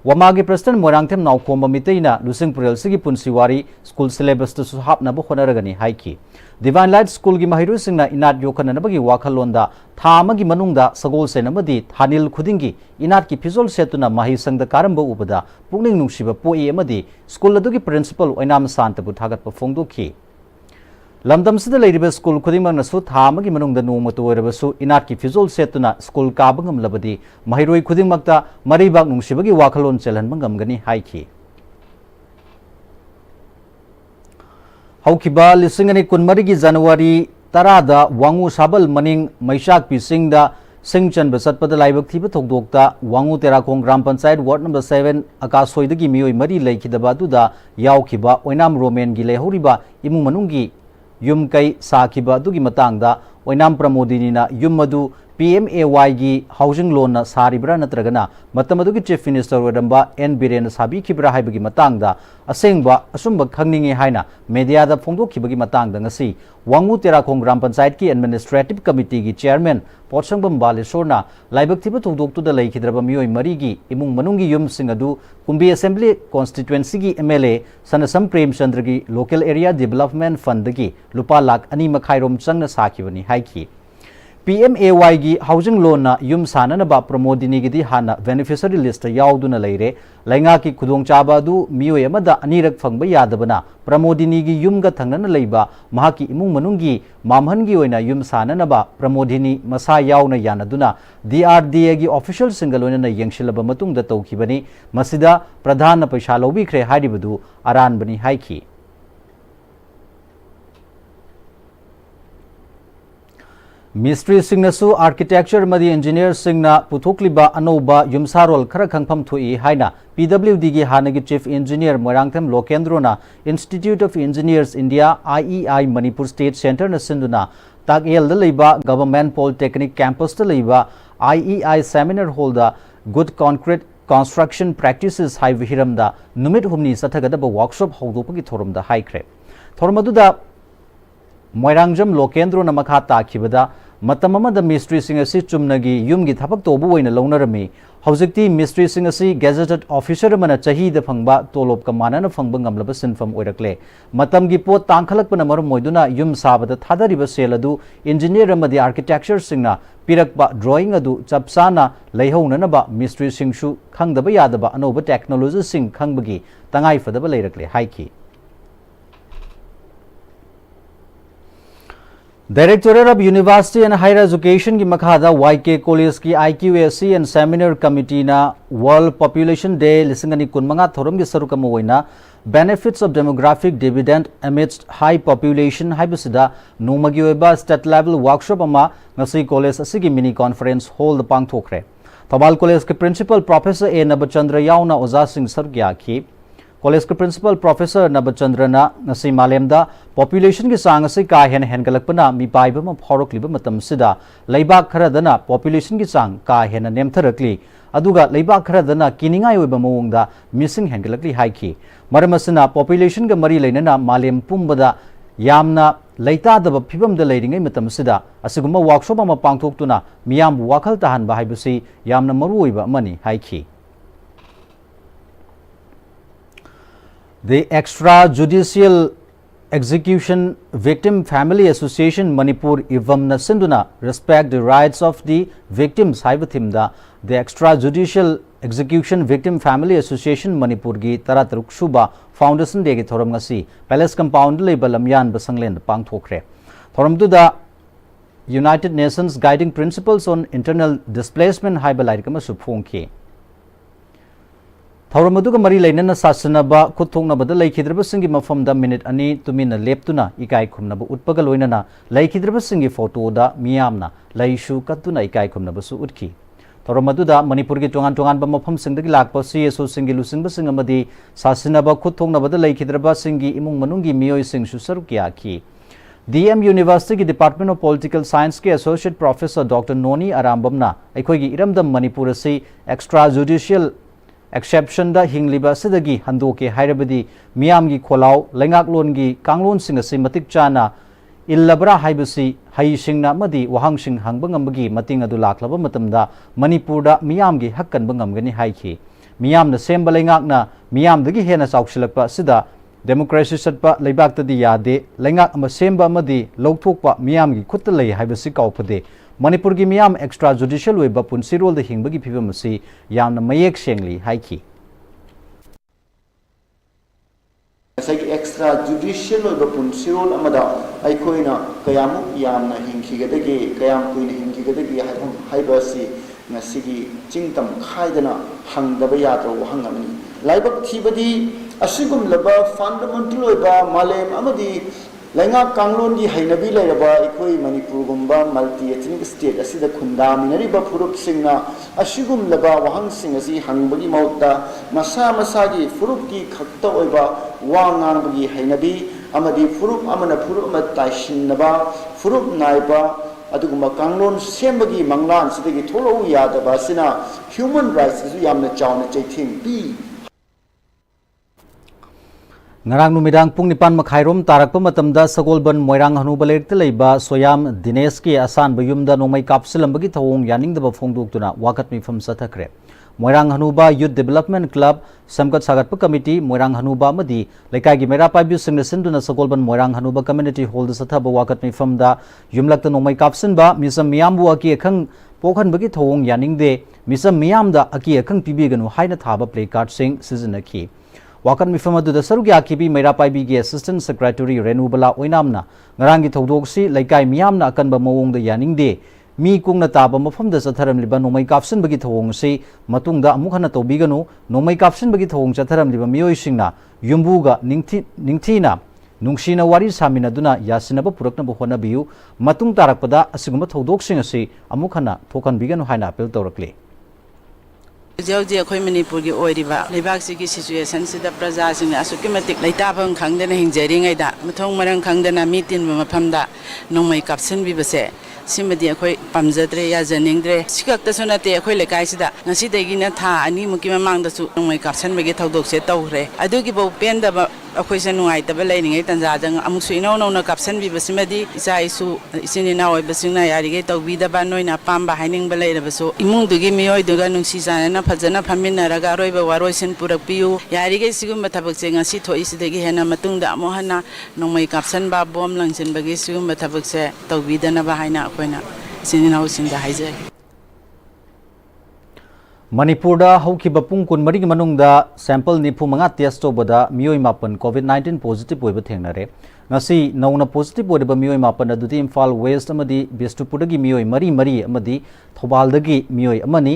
Wamagi President Moirangthem Naukomba Miteina Lusing Purel Sigi Punsiwari School Syllabus to Hapna Bohonaragani Haiki Divine Light School gi Mahiru Singna Inat Yokanabagi Wakalonda Thamagi Manungda Sagol Senamadi Hanil Kudingi Inat ki Pizol Setuna Mahi Sangda Karamba Ubada Pugning Nungshiba Poi Amadi School Adugi Principal Oinam Santa Butagat Pafongdo Ki Lamdam Sida Ladiba School Kudimang Nasu Thamagi Manung the Nomoto Rebasu Inat ki Fizol Setuna School Kabangam Labadi Mahiroi Kudimakta Maribak Nungshibagi Wakalon Chelan Mangamgani Haiki Haukiba Lisingani Kunmarigi January Tarada Wangu Sabal Maning Maishak Pisingda Singchan Basatpada Laibak Thiba Tokdokta Wangu Terakong Gram Panchayat Ward number 7 Akasoidagi Mioi Mari Laikidabaduda Yaukiba Oinam Roman Gile Horiba Imu Manungi Yum Kai Sakiba Dugi Matangda Oinam Pramodinina Yumadu PMAY gi housing loan na saribra natragana matamadugi chief minister wadamba N Biren sabi kibra haibagi matangda asengba asumba khangningi haina media da phongdo kibagi matangda ngasi Wangu Terakong Gram Panchayat ki administrative committee gi chairman Potsangbam Balesorna laibak thiba thongdok tu da laikhidraba mioi mari gi imung manungi yum singadu Kumbi Assembly constituency gi MLA Sanasam Prem Chandra gi local area development fund gi lupa lakh ani makhairom changna sakibani haiki PMAY gi housing loan na yum sanana ba promodini gi di hana beneficiary list yauduna leire lainga ki khudong chaba du mioi amada anirak phangba yadabana promodini gi yum ga thangnana leiba mahaki imung manungi mamhan gi oina yum sanana ba promodini masa yauna yanaduna DRDA gi official singalona na yengshilaba matung da tawkibani masida pradhan paisa lobi khre haribadu aran bani haiki Mystery Singnasu Architecture Madi Engineer Singna Puthokliba Anoba Yumsarol Khara Khangpham Thui Haina PWD gi Hanagi Chief Engineer Moirangthem Lokendrona Institute of Engineers India IEI Manipur State Center na Sinduna Tagel da leiba Government Polytechnic Campus da leiba IEI Seminar Hall da Good Concrete Construction Practices Hai Vihiram da Numit Humni Sathagadaba Workshop Hawdopagi Thorum da Haikre Thormadu da Moirangjam Lokendro na makha takhibada matamama da mystery sing asi chumnagi yumgi thapak tobu oina lounarami haujikti mystery sing asi gazetted officer mana chahi da phangba tolop ka manana phangba ngamlaba sinfam oirakle matamgi pot tangkhalakpana marum moiduna yum sabada thadariba seladu engineer amadi architecture singna pirakba drawing adu chapsana leihounana ba mystery singshu khangdaba yadaba anoba technology sing khangbagi tangai fadaba leirakle haiki Directorate of University and Higher Education ki makhada YK College ki IQAC and Seminar Committee na World Population Day lisingani kunmanga thorum ki sarukam oina benefits of demographic dividend amidst high population haibasida nomagi oiba state level workshop ama ngasi college asigi mini conference hall the pangthokre Thabal College ki principal professor A Nabachandra yauna oza singh sargya ki College ke principal professor Nabachandrana ngasi malemda population ki sang asi ka hen hengalakpana mi paiba ma phorokliba matam sida leibak kharadana population ki sang ka hen nemtharakli aduga leibak kharadana kiningai oiba mawongda missing hengalakli haiki maramasina population ga mari leinana malem pumbada yamna leita daba phibam da leiringai matam sida asiguma workshop ama pangthoktuna miyam wakhal tahan ba haibasi yamna maru oiba mani haiki The Extrajudicial Execution Victim Family Association Manipur Ivamna Sinduna respect the rights of the victims Haivathimda the Extrajudicial Execution Victim Family Association Manipur gi Tarataruk Shuba Foundation Day gi thoram ngasi Palace Compound leiba lamyan basanglen pangthokre thoram tu da United Nations Guiding Principles on Internal Displacement haibalai kama subphongki Thauramadu mari lainana sasanaba kuthongnabada laikhidraba singi mafamda minute ani tumina leptuna ikai khumnaba utpaga loinana laikhidraba singi photo da miyamna laishu katuna ikai khumnaba su utki Thauramadu da Manipur gi tongan ba mafam singdagi lakpa CSO singi lusingba singamadi sasanaba kuthongnabada laikhidraba singi imung manungi miyoi sing su sarukya ki DM University की Department of Political Science के Associate Professor Dr. Noni Arambamna अखोई की इरमदम मणिपुर से extrajudicial exception दा हिंगलिबा सिदगी हंदोके हाइरबदी मियाम की खोलाव लेंगाकलोन की कांगलोन सिंह से मतिक चाना इल्लबरा हाइबसी हाइसिंगना मदी वहांगसिंग हांगबंगमगी मतिंग अदु लाखलबा मतमदा मणिपुरदा मियाम की हक्कन बंगमगनी हाइखी मियामना सेंब लेंगाकना मियामदगी हेना चाउसिलकपा सिदा डेमोक्रेसी सत्पा लेबाक्तदी यादे लेंगाक अमा सेंबा अमदी लौथोकपा मियाम की खुत्त लई हाइबसी काउपदे मणिपुर की मियाम एक्स्ट्रा जुडिशियल वेबा पुनसिरोल द हिंबगी फिबम असी यामना मयेक सेंगली हाइखी एक्स्ट्रा जुडिशियल पुनसिरोल अखोना कयामु यामना हिंखीगदगे कयाम कुइन हिंखीगदगे हाइबसी नसिगी चिंगतम खाइदना हंगदब यात्रा वहंगमनी लाइबक थीबदी असिगुमलब फंडामेंटल ओइबा मालेम अमदी लेंगा कांगलोन की हैनबी लेरबा इखोई मणिपुर गुम्बा मल्टी एथनिक स्टेट असिदा खुंदामिनरिबा फुरुप सिंगना असिगुमलब वहंग सिंग असि हंगबगी मौता मसा मसा की फुरुप की खक्ता ओइबा वांगांबगी हैनबी अमदी फुरुप अमना फुरुप म ताइसिनबा फुरुप नाइबा अदुगुम्बा कांगलोन सेंबगी मंगलान सिदगी थोलो यादबा सिना ह्यूमन राइट्स सु यामना चावना चैथिंग P ngarang numidang pung nipan makhairom tarakpa matamda sagolban moirang hanuba lekte leiba soyam dinesh ki asan bayumda nomai kapsilambagi thawong yaningdaba phongdoktuna wakat mifam sathakre moirang hanuba youth development club samkat sagatpa committee moirang hanuba amadi lekai gi mera paibu singna sinduna sagolban moirang hanuba community hall da sathaba wakat mifam da yumlakta nomai kapsinba misam miyambu aki akhang pokhanbagi thawong yaningde misam miyam da aki akhang pibiganu haina thaba play card sing sizinaki वाकन मिफम अदुदा सरुग याखिबी मैरा पाइबी के assistant secretary Renubala ओइनामना ngarang थौदोकसी लैकाय मियामना अकनबा मवोंगदा यानिंगदे मी कुंगना ताबा मफमदा चथरमलिबा नोमै कापसिनबगी थौंगसी मतुंगदा अमुखना तौबिगनु नोमै कापसिनबगी थौंग चथरमलिबा मियोइसिंगना युम्बुगा निंगथीना नुंगसीना वारी सामिनदुना यासिनबा पुरकनबा होनबियु मतुंग तारकपदा असिगुम्बा थौदोकसिंग असि अमुखना थोकनबिगनु हाइना अपील तौरकले जौजी अखोई मणिपुर की ओइरिबा लेबाक की सिचुएशन सिदा प्रजा सिंह असुकी मतिक लैताफम खंगदना हिंजरिङैदा मथोंग मरंग खंगदना मी तिनबा मफमदा नोंमै कापसिनबिबसे सिमदी अखोई पामजद्रे याजनिंगद्रे सिकक्तसु नते अखोई लेकाइसिदा ngasidagiना था ani मुकी ममांगदसु नोंमै कापसिनबगे थौदोकसे तौरे अदुगी बौ पेंदबा अखोइसे नुंगाइतबा लैनिङै तंजादंग अमुसु इनौ नौना कापसिनबिबसिमदी इसा इसु इसिनिना ओइबसिंगना यारिगे तौबिदबा नोइना पामबा हाइनिंगबा लैरबसु इमुंगदुगी मियोइदुगा नुंसी जाना फजना फमिनरगा रोइबा वारोइसिन पुरकपियु यारिगे सिगुम्बा थबकसे ngasi थोइसिदगी हेना मतुंगदा अमोहना नोंमै कापसिनबा बॉम लंसिनबगे सिगुम्बा थबकसे तौबिदनबा हाइना अखोइना सिनिनाउसिंदा हाइजे मणिपुरदा हौखिबा पुंग कुनमरी की मनुंगदा सैंपल निफु मंगा टेस्ट तौबदा मियोइ मापन कोविड-19 पॉजिटिव ओइबा थेंगनरे ngasi नौना पॉजिटिव ओइबा मियोइ मापन अदुदि इम्फाल वेस्ट अमदी बिष्णुपुरदगी मियोइ मरी अमदी थौबालदगी मियोइ अमनी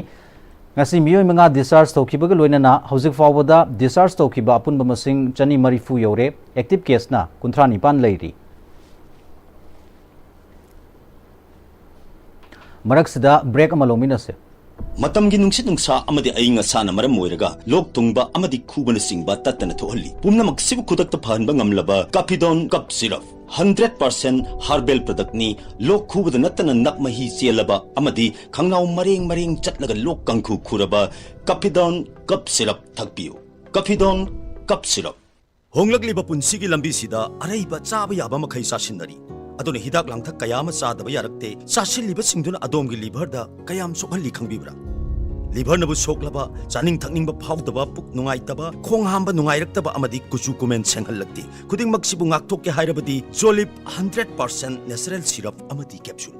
ngasi मियोइ मंगा डिस्चार्ज तौखिबगा लोइनना हौजिक फावबदा डिस्चार्ज तौखिबा अपुनबा मसिंग 240 यौरे एक्टिव केसना 39 लैरी मरक्सिदा ब्रेक अमलोमिनसे मतमगी नुंसित नुंसा अमदि अइंग असाना मरम मोइरगा लोक तुंगबा अमदि खुबन सिंगबा तत्तन थोहल्ली पुमनमक सिबु खुदक फहनबा ngamlaba Kafidon cough syrup 100% herbal product नि लोक खुबद नत्तन नक मही चेलबा अमदि खंगनाउ मरेंग चटलगा लोक कंखु खुरबा काफिडोन कप सिरप थकपियो काफिडोन कप सिरप होंगलगलिबा पुंसिगी लंबी सिदा अरैबा चाबा याबा मखै सासिनदरी अदुने हिदाक लांथक कयाम चादबा यारक्ते चासिलिबा सिंगदुना अदोमगी लिभरदा कयाम सोखल्ली खंगबिब्रा लिभर नबु सोखलबा चानिंग थकनिंग फाउदबा पुक नुंगाइतबा खोंग हांबा नुंगाइरक्तबा अमदि कुचु कुमेन सेंगहल्लक्ति खुदिंग मक्सिबु ngakthokke hairabadi Jolip 100% natural syrup amadi capsule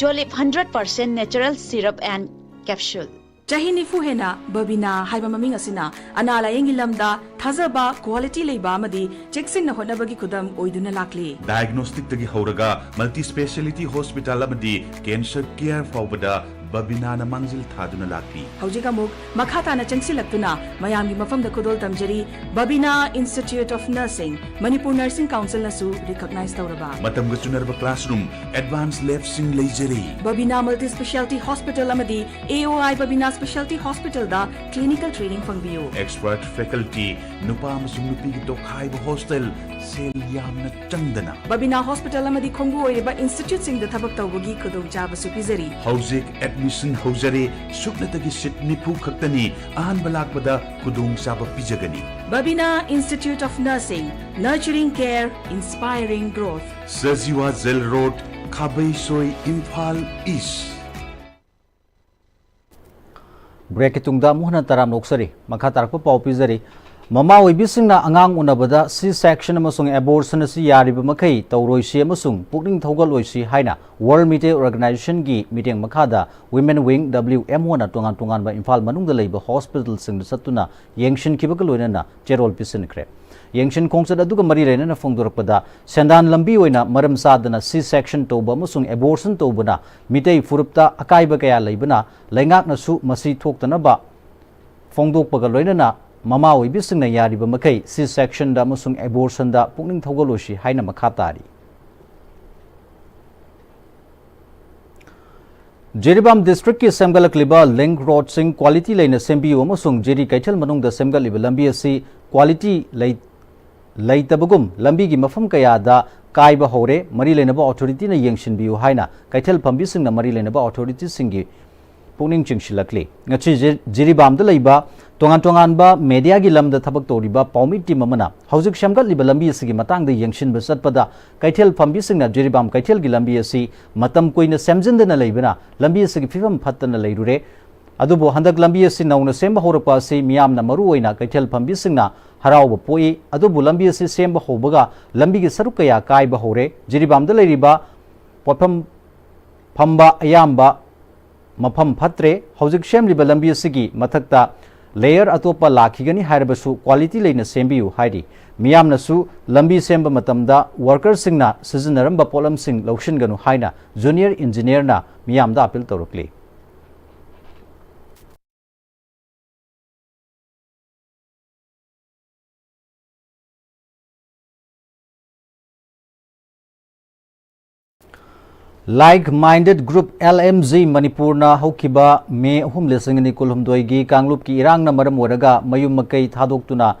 Jolip 100% natural syrup and capsule Chahi nifu hena babina haiba maming asina anala yengi lamda thazaba quality leiba amadi cheksin na honabagi khudam oiduna lakli diagnostic tagi horaga multi speciality hospital amadi cancer care fawbada babina na mangzil thaduna lakpi Hojik amuk makata na changsilaktuna mayamgi mafamda kudol tamjari Babina Institute of Nursing Manipur Nursing Council nasu recognize tawraba matam ga chunarba classroom advanced lab sing leijari Babina Multi Specialty Hospital amadi AOI Babina Specialty Hospital da clinical training fangbiyo expert faculty nupa amasung nupi gi tokhai ba hostel sel yamna changdana Babina Hospital amadi khongbu oiriba institute sing da thabak tawbagi kudong jaba su pizari hauzik admission haujare suknatagi sit nipu khaktani ahan balakpada kudung saba pijagani Babina Institute of Nursing Nurturing Care Inspiring Growth Sajiwa Zel Road Khabai Soi Imphal East Break itungda muhna taram noksari makha tarakpa pau pizari mama oibisingna angang unabada C section amasung abortion asi yariba makai tawroisi amasung pukning thogal oisi haina World Meat Organization gi meeting makhada Women Wing WMO na tongan tongan ba Imphal manungda leiba hospital sing satuna yengshin kibaga loinana cherol pisinkhre yengshin khongchad aduga mari lena phongdorakpada sendan lambi oina maram sadana C section toba amasung abortion tobana mitei furupta akaiba kaya leibana laingak nasu masi thoktana ba phongdokpaga loinana mama oibisingna yariba makai C section da amasung abortion da pukning thogaloshi haina makhatari Jiribam district ki semgalakliba link road sing quality leina sembiu amasung jiri kaithal manungda semgaliba lambi asi quality leitabagum lambi gi mafam kaya da kaiba hore mari leinaba authority na yengshinbiu haina kaithal pambisingna mari leinaba authority singi pukning chingshilakli ngachi jiribam da leiba tongan tongan ba media gi lamda thabak toriba paumi team amana hauzik shamgat liba lambi asigi matang da yengshin ba satpada kaithel phambi singna jiribam kaithel gi lambi asi matam koina semjindana leibana lambi asigi fifam phattana leirure adubo handak lambi asi nauna semba horapa asi miyamna maru oina kaithel phambi singna harauba poi adubo lambi asi semba hobaga lambi gi sarukaya kai ba hore jiribam da leiriba potham phamba ayamba mafam phatre hauzik shemliba lambi asigi mathakta layer atopa lakhigani haibasu quality leina sembiu hairi miyamnasu lambi semba matamda worker singna sizinaramba polam sing lokshin ganu haina junior engineer na miyamda appeal torukli Like-minded group LMZ Manipur na hokiba me hum lesingani kulhumdoi gi Kanglup ki irang na maram waraga mayum makai thadoktuna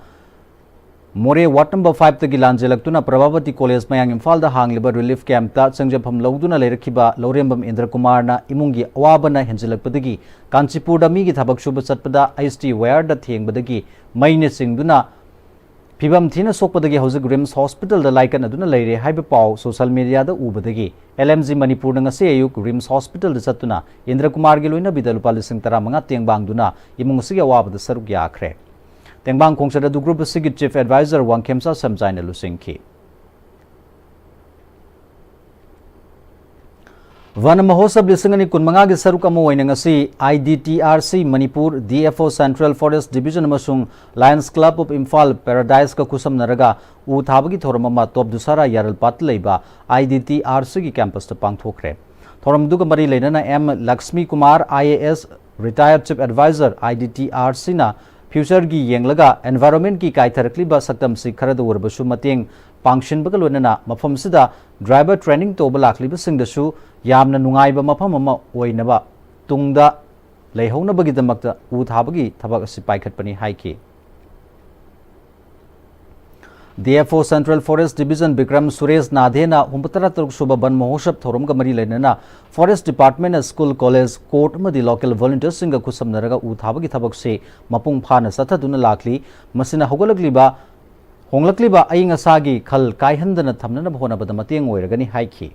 more ward number 5 tagi lanjelaktuna Prabhavati College mayang Imphal da hangliba relief camp ta changjapam lawduna leirakhiba Lorembam Indra Kumar na imungi awabana henjelakpadagi Kanchipur da mi gi thabak suba chatpada IST wire da thengbadagi maine singduna Pibam Thina Sokpadagi Hauzik Rims Hospital da Laikan Aduna Leire Haiba Pau social media da Ubadagi LMZ Manipur na ngasi ayuk Rims Hospital da Satuna Indra Kumar Giloina Bidalupa Lising Taramanga Tiangbang Duna Imung Sige Wab da Saruk Yakre Tiangbang Kongsada du Group Sige Chief Advisor Wang Kemsa Samjaina Lusingki Van Mahosab Lisingani Kunmanga gi saruk amo oina ngasi IDTRC Manipur DFO Central Forest Division amasung Lions Club of Imphal Paradise ka kusam naraga u thabagi thoramama top dusara yaral pat leiba IDTRC gi campus ta pangthokre thoram duga mari leinana M Lakshmi Kumar IAS retired chief advisor IDTRC na future gi yenglaga environment ki kaitharakli ba saktam si kharada urbasu mateng pangshin bagal wenana mafam sida driver training to balakli ba singdasu yamna nungai ba mafam ama oinaba tungda leihona bagi damakta u thabagi thabak asi paikhatpani haiki DFO Central Forest Division Bikram Suresh Nadhena Humpatara Turk Suba Ban Mahoshab Thorum Gamari Lenana Forest Department School College Court Madi Local Volunteers Singa Kusam Naraga Uthabagi Thabak Se Mapung Phana Sataduna Lakli Masina Hogalagliba Honglakliba Ainga Sagi Khal Kaihandana Thamnana Bhona Badamatiang Oiragani Haiki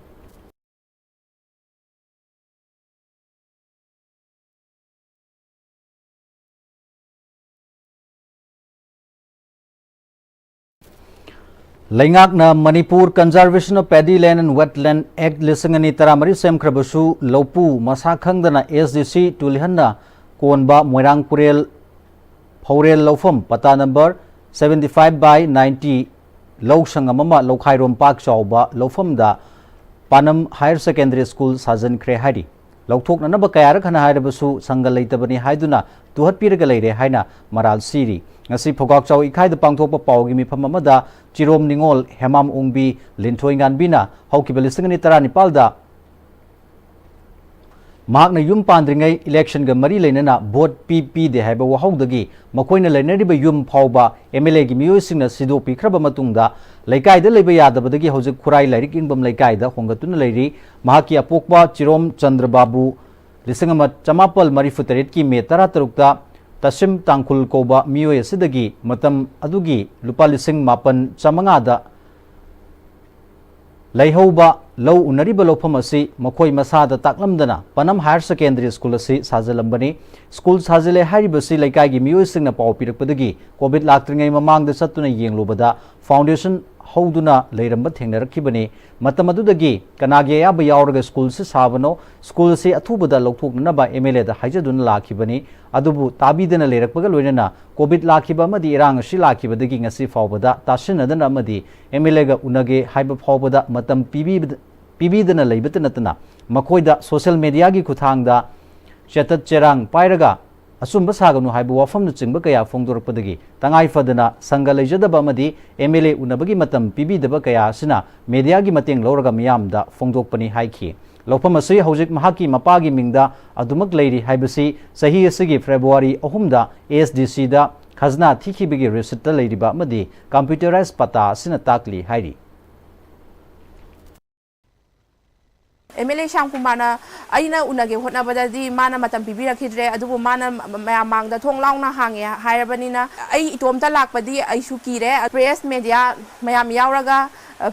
Laingakna Manipur Conservation of Paddy Land and Wetland Act Lisingani Taramari Semkrabasu Lopu Masakhangdana SDC Tulihanna Konba Moirang Purel Paurel Lofum Pata number 75/90 Low Sangamama Lokhairom Park Chauba Lofum da Panam Higher Secondary School Sajan Krehadi लौथोकनब कयारक हना हायरबसु संगल लेतबनी हायदुना तुहत्पीरग लेरे हायना moral सीरी ngasi phogak chaw ikhai da pangthokpa pawgi mifam amada chirom ningol hemam ungbi linthoi nganbina haukiba lising ni 19 da mahakna yum pandringai election ga mari leinana vote pp de haiba wahaudagi makoina leinariba yum phawba mla gi miyosingna sido pikraba matungda laikai da leiba yadabadagi hojik khurai lairik ingbam laikai da hongatuna leiri mahaki apokba chirom chandra babu lisingama chamapal marifutaret ki me 13 ta तसिम Tankul कोबा मियोय सिदगी मतम अदुगी लुपा लिसिंग मापन चमंगा दा लैहौबा लौ उनरिबा लोफम असि मखोय मसादा ताकलमदना पनम higher secondary school असि साजलंबनी school साजले हारिबसि लैकागी मियोय सिंगना पाव पिरकपदगी Covid लाक्त्रिंगै ममांग दा सत्तुना येंगलोबदा foundation हौदुना लैरंब थेंगनरखिबनी मतम अदुदगी कनागे याबा यावरगा school से साबनो school से अथुबदा लौथोकनबा MLA दा हाइजदुना लाखिबनी अदुबु ताबीदना लेरकपगा लोइनना कोविड लाखिबा अमदि इरांग असि लाखिबदगी ngasi फावबदा तासिनदना अमदि एमएलए गा उनगे हाइबा फावबदा मतम पीबीदना लैबत नतना मखोयदा सोशल मीडिया की खुथांगदा चेतत चेरांग पायरगा असुंबा सागनु हाइबा वाफम चिंबा कया फोंदोरपदगी तंगाई फदना संगा लेजदबा अमदि एमएलए उनबगी मतम पीबीदबा कया सिना मीडिया की मतेंग लौरगा मियामदा फोंदोकपनी हाइखि लौफम असि हौजिक महाकी मपागी मिंगदा अदुमक लैरी हाइबसि सही असigi फेब्रुवारी 3 दा एसडीसी दा खजना थिखिबगी रिसिप्ट लैरिबा अमदि कंप्यूटराइज पता सिना ताकली हाइरी एमएलए श्याम कुमार अना उनगे होटनाबदी माना मतम पीबीरखिद्रे अदुबु माना मयाम मांगदा थोंग लाउना हांगे हायरबनिना आई इतोमता लाकपदी आइसु कीरे प्रेस मीडिया मयाम यावरगा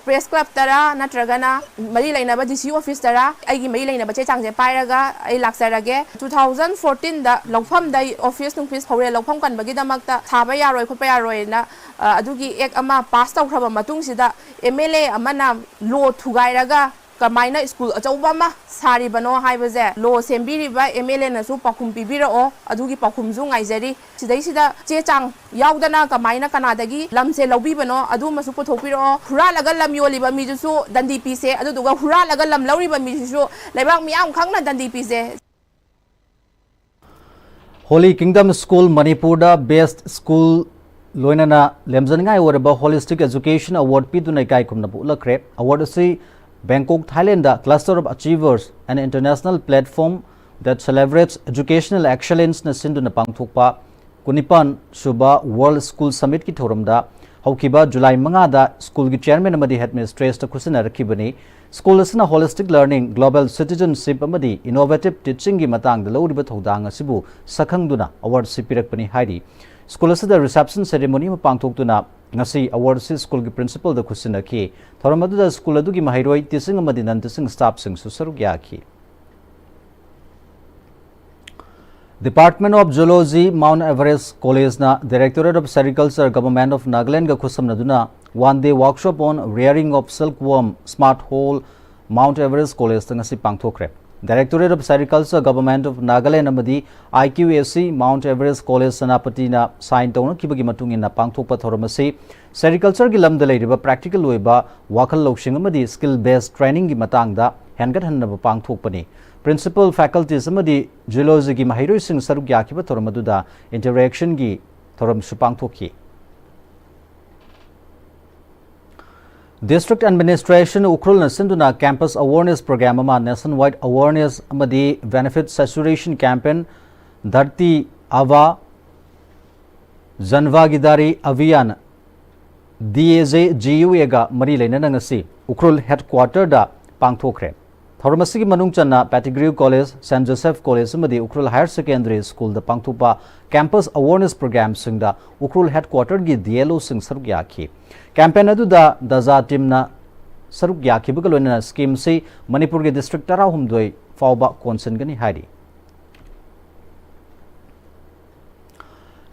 प्रेस क्लब तरा नत्रगना मरी लेनाबा डीसी ऑफिस तरा आइगी मरी लेनाबा चे चांगजे पायरगा आई लाक्सरगे 2014 दा लौफम दा ऑफिस नुफिस हौरे लौफम कनबगी दमकता थाबा यारोय खोपा यारोयना अदुगी एक अमा पास तौखरबा मतुंगसिदा एमएलए अमना लो थुगाइरगा कमाइना स्कूल अचौबा सारीबनो हाइबजे लो सेंबीरिबा एमएलए नसु पाखुम पीबीरओ अदुगी पाखुमजु ngaइजरी सिदैसिदा चे चांग याउदना कमाइना कनादगी लमसे लौबीबनो अदुमसु पुथोपिरो हुरालगा लम योलिबा मिजुसु दंदी पीसे अदुदुगा हुरालगा लम लौरिबा मिजुसु लेबाक मियाम खंगना दंदी पीसे होली किंगडम स्कूल मणिपुर दा बेस्ट स्कूल लोइनना लेमजनगाई ओरबा होलिस्टिक एजुकेशन अवार्ड पिदुना इकाई खुमना बुलखरे अवार्ड असि Bangkok, Thailand, the cluster of achievers, an international platform that celebrates educational excellence na sindu na pangthokpa kunipan suba World School Summit ki thoramda haukiba July 5 da school ki chairman amadi headmistress ta khusina rakhibani school asna holistic learning, global citizenship amadi innovative teaching gi matang da loriba thodang asibu sakhangduna award sipirakpani hairi school asda reception ceremony ma pangthokduna ngasi award si school ki principal da khusina ki thoramadu da school adu ki mahairoi teaching amadi nan teaching staff sing su saruk ya ki Department of Zoology Mount Everest College na Directorate of Sericulture Government of Nagaland ga khusamna duna one day workshop on rearing of silkworm smart hole Mount Everest College ta ngasi pangthokre Directorate of Sericulture Government of Nagaland amadi IQAC Mount Everest College Sanapati na sign tawna kibagi matung in na pangthokpa thoramasi sericulture gi lamda leiriba practical oiba wakhal loksing amadi skill based training gi matangda hengat hannaba pangthokpani principal faculties amadi geology gi mahairoi sing saruk yakiba thoramaduda interaction gi thoram su pangthokki District Administration Ukrul Nasinduna Campus Awareness Program ama nationwide awareness amadi benefit saturation campaign Dharti Ava Janvagidari Avian DAJ GUA ga mari leina ngasi Ukrul headquarter da pangthokre Thoramasi gi manung channa Pettigrew College St Joseph College amadi Ukrul Higher Secondary School da pangthupa campus awareness program singda Ukrul headquarter gi DLO sing saruk yakhi campaign adu da daza team na saruk yakhi bugaloina scheme se Manipur ge district tara humdoi fawba konsen gani hari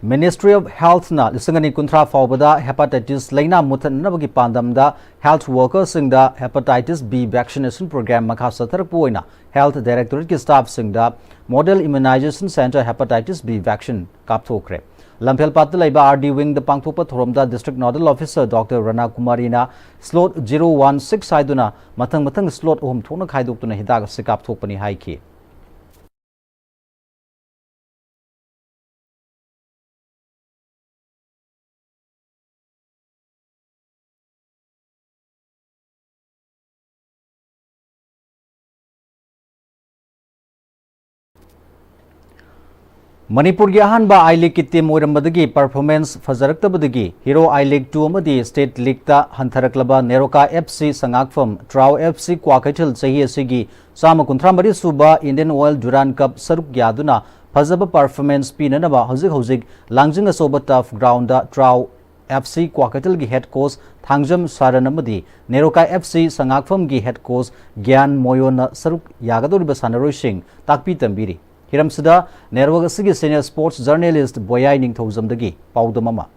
Ministry of Health na lisangani kuntra fawbada hepatitis laina mutan nabagi pandamda health workers singda hepatitis B vaccination program makha satarpoina health directorate ki staff singda model immunization center hepatitis B vaccine kapthokre Lampel Patalaiba RD wing the pangthopa thoromda district nodal officer Dr. Rana Kumarina slot 016 saiduna matang slot hum thona khaidok tuna hidag sikap thokpani haiki Manipur gi ahanba I League ki team oirambadagi performance fajaraktabadagi Hero I League 2 amadi State League ta hantharaklaba Neroka FC Sangakfam Trau FC Kwakaithil chahi asigi sama kunthra mari suba Indian Oil Duran Cup saruk yaduna fajaba performance pinanaba hojik langjing asoba tough ground da Trau FC Kwakaithil gi head coach Thangjam Saran amadi Neroka FC Sangakfam gi head coach Gyan Moyona saruk yagadoriba sanaroi sing takpi tambiri Hiram Sida, Network Sigi Senior Sports Journalist Boyai Ning Thozamdagi, Paudamama.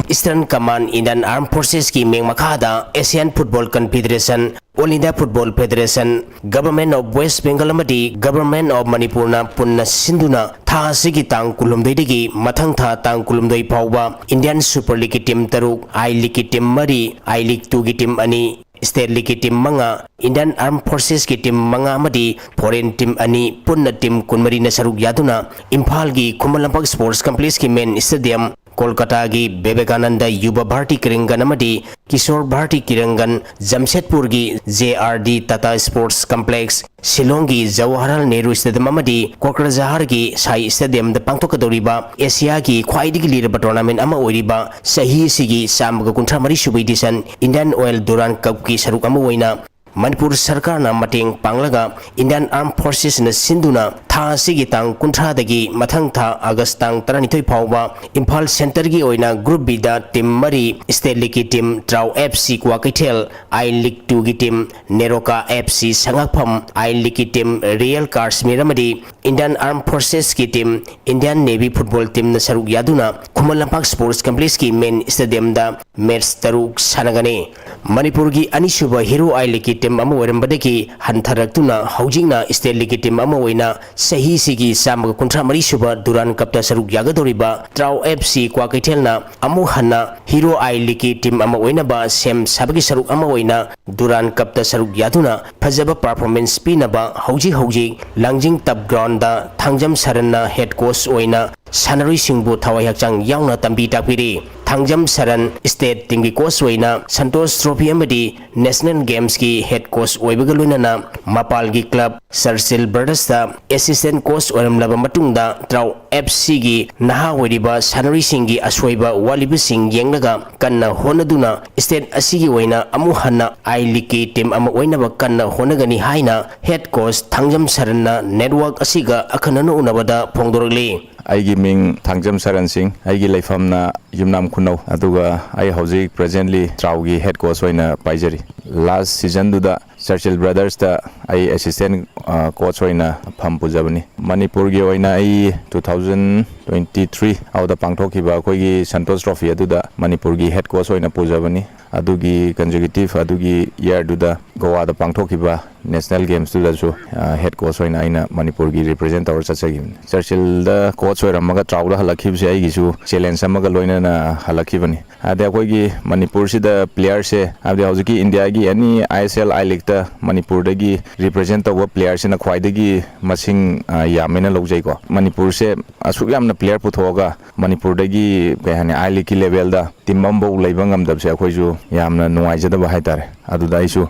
Eastern Command Indian Armed Forces ki Ming Makada, Asian Football Confederation, All India Football Federation, Government of West Bengal Amadi, Government of Manipur na punna sinduna, Tha Sigi Tang Kulumdoi digi, Mathang Tha Tang Kulumdoi Pauba, Indian Super League Team Taruk, I League Team Mari, I League 2 ki Team Ani, State League Team Manga, Indian Armed Forces ki Team Manga Amadi, Foreign Team Ani, Punna Team Kunmari na saruk yaduna, Imphal gi Kumalampag Sports Complex ki Main Stadium, Kolkata gi Vivekananda Yuba Bharti Kirangan Amadi, Kishore Bharti Kirangan, Jamshedpur gi JRD Tata Sports Complex, Shillong gi Jawaharlal Nehru Stadium Amadi, Kokrajhar gi Sai Stadium da pangthokadoriba Asia gi khwaidigi liraba tournament ama oiriba sahi sigi samga kunthra mari subai edition Indian Oil Duran Cup ki saruk ama oina Manipur Sarkar na mateng panglaga Indian Armed Forces na sinduna Tha sigi tang kunthra dagi mathang tha August tang 32 phauba Imphal Center gi oina Group B da team mari State League team Trau FC Kwakaithel I League 2 gi team Neroka FC Sangakpham I League team Real Kashmir amadi Indian Armed Forces ki team Indian Navy Football team na saruk yaduna Kumalampag Sports Complex ki main stadium da match taruk sanagani Manipur gi anisuba Hero I League team ama oirambadagi hantharaktuna haujingna State League team ama oina sahi sigi samga kunthra mari suba Duran Cup ta saruk yagadoriba Trau FC Kwakaithelna amu hanna Hero I League team ama oina ba sem sabagi saruk ama oina Duran Cup ta saruk yaduna phajaba performance pinaba hauji langjing top ground da Thangjam Saranna head coach oina Sanaroi Singbu Thawai Hakchang yauna tambi takpiri Thangjam Saran State team ki coach oina Santosh Trophy amadi National Games ki head coach oibaga loinana Mapal gi club Sarsil Brothers da assistant coach oiramlaba matungda Trau FC gi naha oiriba Sanaroi Singgi aswoiba waliba sing yenglaga kanna honaduna state asigi oina amu hanna I League team ama oinaba kanna honagani haina head coach Thangjam Saranna network asiga akhanana unabada phongdorli Aigi Ming Thangjam Saran Singh, Aigi Laifamna Yumnam Kunau, Aduga, I Hausi presently Traugi head coach Waina Paijari. Last season Duda Churchill Brothers da I assistant coach Waina Pampujabani. Manipur gi Waina I 2023 out the Pangtokiba Kogi Santosh Trophy Aduda Manipur gi head coach Waina Pujabani. Adugi consecutive Adugi year Duda Goa the Pangtokiba National Games Duda so head coach Waina Aina Manipur gi represent our Chachagim. Churchill the coach Wairamaga Trauda Halakib say Gisu challenge Samaga Loina Halakibani. Ada Kogi Manipur si the players say Abdi Hausi India gi any ISL I League ta Manipur dagi represent our players in a Kwaidagi Masing Yamena Lojako. Manipur se asuk yamna player puthoga Manipur dagi Kahani I League level da Timambo Labangam Dabse Koju Yamna Noaja Bahaitar. Aduda isu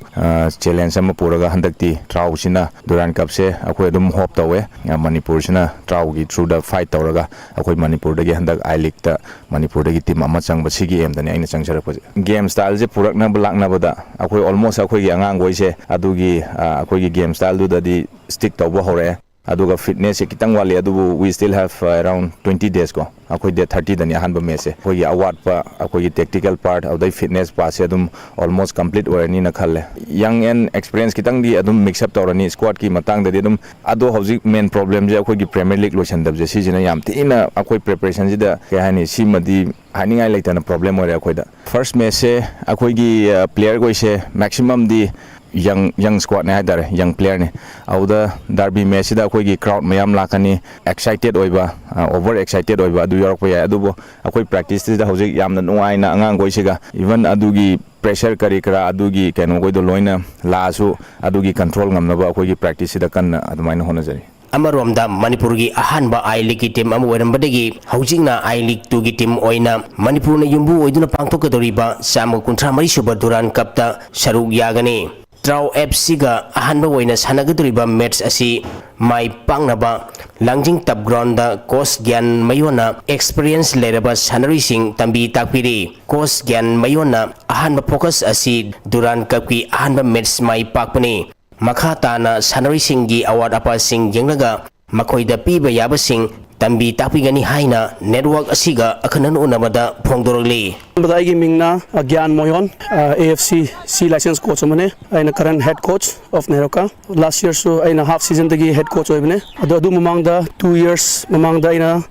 challenge sama puraga handakti Trau sina Duran Cup se akoi dum hop tawe Manipur sina Trau gi through the fight tawraga akoi Manipur dagi handak I League ta Manipur dagi team ama chang basigi em dani aina chang charak game style je purakna blakna bada akoi almost akoi gi angang goi se adugi akoi gi game style du dadi stick tawba hore aduga fitness se kitang wali adu we still have around 20 days go akoi de 30 dani hanba me se akoi gi award pa akoi gi tactical part of the fitness pa se adum almost complete orani na khalle young and experience kitang di adum mix up tawrani squad ki matang de adum ado hauji main problem je akoi gi Premier League lotion dab je si jina yam tina akoi preparation ji da ke hani si madi haningai laitana problem ore akoi da first match se akoi gi player goi se maximum di young squad ne haidare young player ne auda derby match da koi gi crowd mayam lakani excited oiba over excited oiba adu yorok ya adu akoi practice da hojik yamna nuai na angang goi siga even adu gi pressure kari kara adu gi keno goi do loina la su adu gi control ngamna ba koi gi practice da kan adumaina hona jari Amaromda Manipur gi ahanba I League team ama oirambadagi haujingna I League 2 gi team oina Manipur na yumbu oiduna pangthokadoriba sama kunthra mari suba Duran Cup ta saruk yagani Trau FC ga ahanba oina sanagaduriba match asi mai pangnaba langjing tap ground da coach Gyan Mayona experience leraba sanari sing tambi takpiri coach Gyan Mayona ahanba focus asi Duran Cup ki ahanba match mai pakpani makha tana sanari sing gi award apa sing yenglaga makoida piba yaba sing tambi takpigani haina network asiga akhanan unabada phongdorli Badai mingna Gyan Moyon AFC C license coach amane aina current head coach of Neroka last year so aina half season dagi head coach oibne adu mamang da 2 years mamang da aina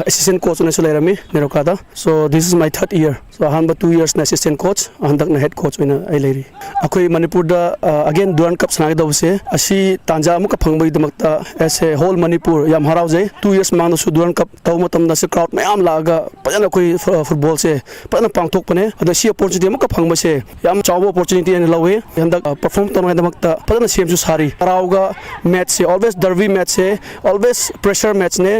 assistant coach ne sulerami Neroka da so this is my third year so hanba 2 years na assistant coach handak na head coach oina ai leri akoi Manipur da again Duran Cup sanagi dawse asi tanja amuka phangbai damakta as a whole Manipur yam haraujai 2 years mang su Duran Cup taw matam da se crowd mayam laga pajana koi football se pajana pangthok pane ada si opportunity amuka phangba se yam chawo opportunity ne lawe handak perform tonai damakta pajana sem su sari rauga match se always derby match se always pressure match ne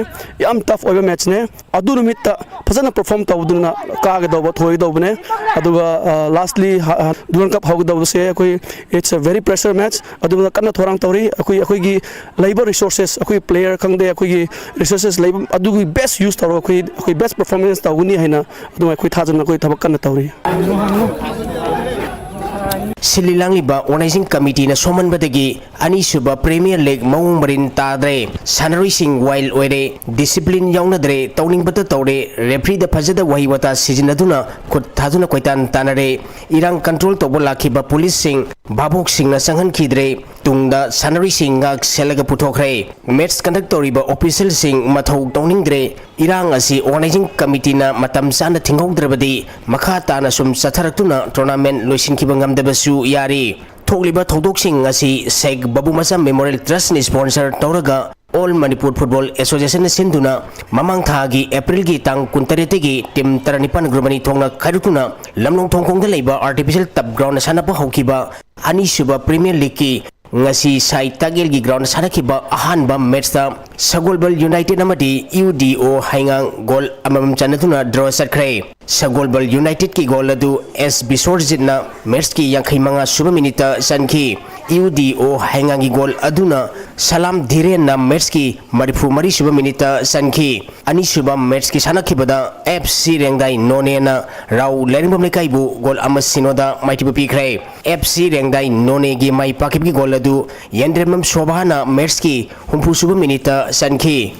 yam tough oiba match ne adu numita pajana perform tawduna kaga daw thoi daw bane aduga lastly Duran Cup hawga daw se koi it's a very pressure match aduga kanna thorang tawri akoi gi labor resources akoi player khangde akoi gi resources labor adugi best use tawro akoi best performance tawuni haina adu akoi thajana akoi thabak kanna tawri Sililangliba organizing committee na soman badagi ani suba Premier League maung marin tadre sanari sing while oire discipline yauna dre tawning bata tawre referee da phajada wahi wata sijinaduna khut thajuna koitan tanare irang control tobo lakhiba police sing babok sing na sanghan khidre tungda sanari sing ga selaga puthokre match conduct toriba official sing mathau tawning dre irang asi organizing committee na matam sana thingogdrabadi makha tana sum satharaktuna tournament loisin kibangam dabasu yari thokliba thodok-sing asi Sheikh Babu Masam Memorial Trust ni sponsor tawraga All Manipur Football Association na sinduna mamang thagi April gi tang 13 gi team 35 grumani thongna khairutuna lamlong thongkhong da leiba artificial tap ground na sanapa haukiba ani suba Premier League ki ngasi sai tagel gi ground sanakiba ahanba match da Sagolbal United amadi UDO haingang goal amam chanatuna draw sakre Sagolbal United ki goal adu S Bisorjit na match ki yankhai manga suba minita sanki UDO haingang gi goal aduna Salam Dhire na match ki marifu mari suba minita sanki ani suba match ki sanakibada FC Rengdai None na Rau Leringom Lekaibu goal amasinoda maitibu pikre FC Rengdai None gi mai pakip ki goal adu Yendremam Shobhana match ki humpu suba minita sanki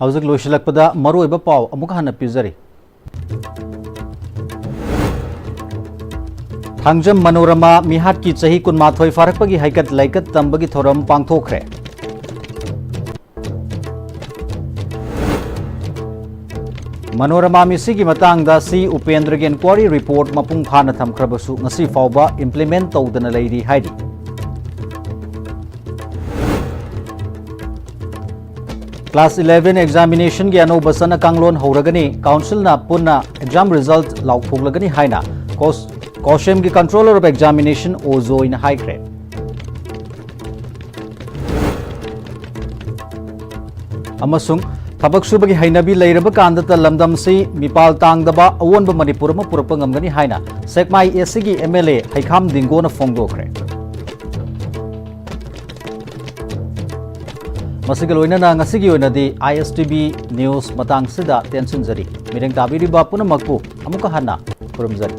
Hauzik loisilakpada maruiba paw amuka hana pizari Thangjam Manorama mihat ki chahi kun mathoi farakpagi haikat laikat tambagi thoram pangthokre Manorama misigi matangda si Upendra gen query report mapung phana thamkhrabasu ngasi fawba implement tawdana leiri haidi Class 11 examination gi ano basana kanglon horagani council na punna exam result laukphuglagani haina Koshem gi controller of examination Ozo in high grade Amasung thabak subagi hainabi leiraba kanda ta lamdam si mipal tangdaba awonba Manipur ma purapa ngamgani haina Sekmai SG MLA Haikham Dingona phongdokre Masigal oinana ngasigi oinadi ISTV news matang sida tension jari mireng tabiriba punamakpu amuka hana kurumjari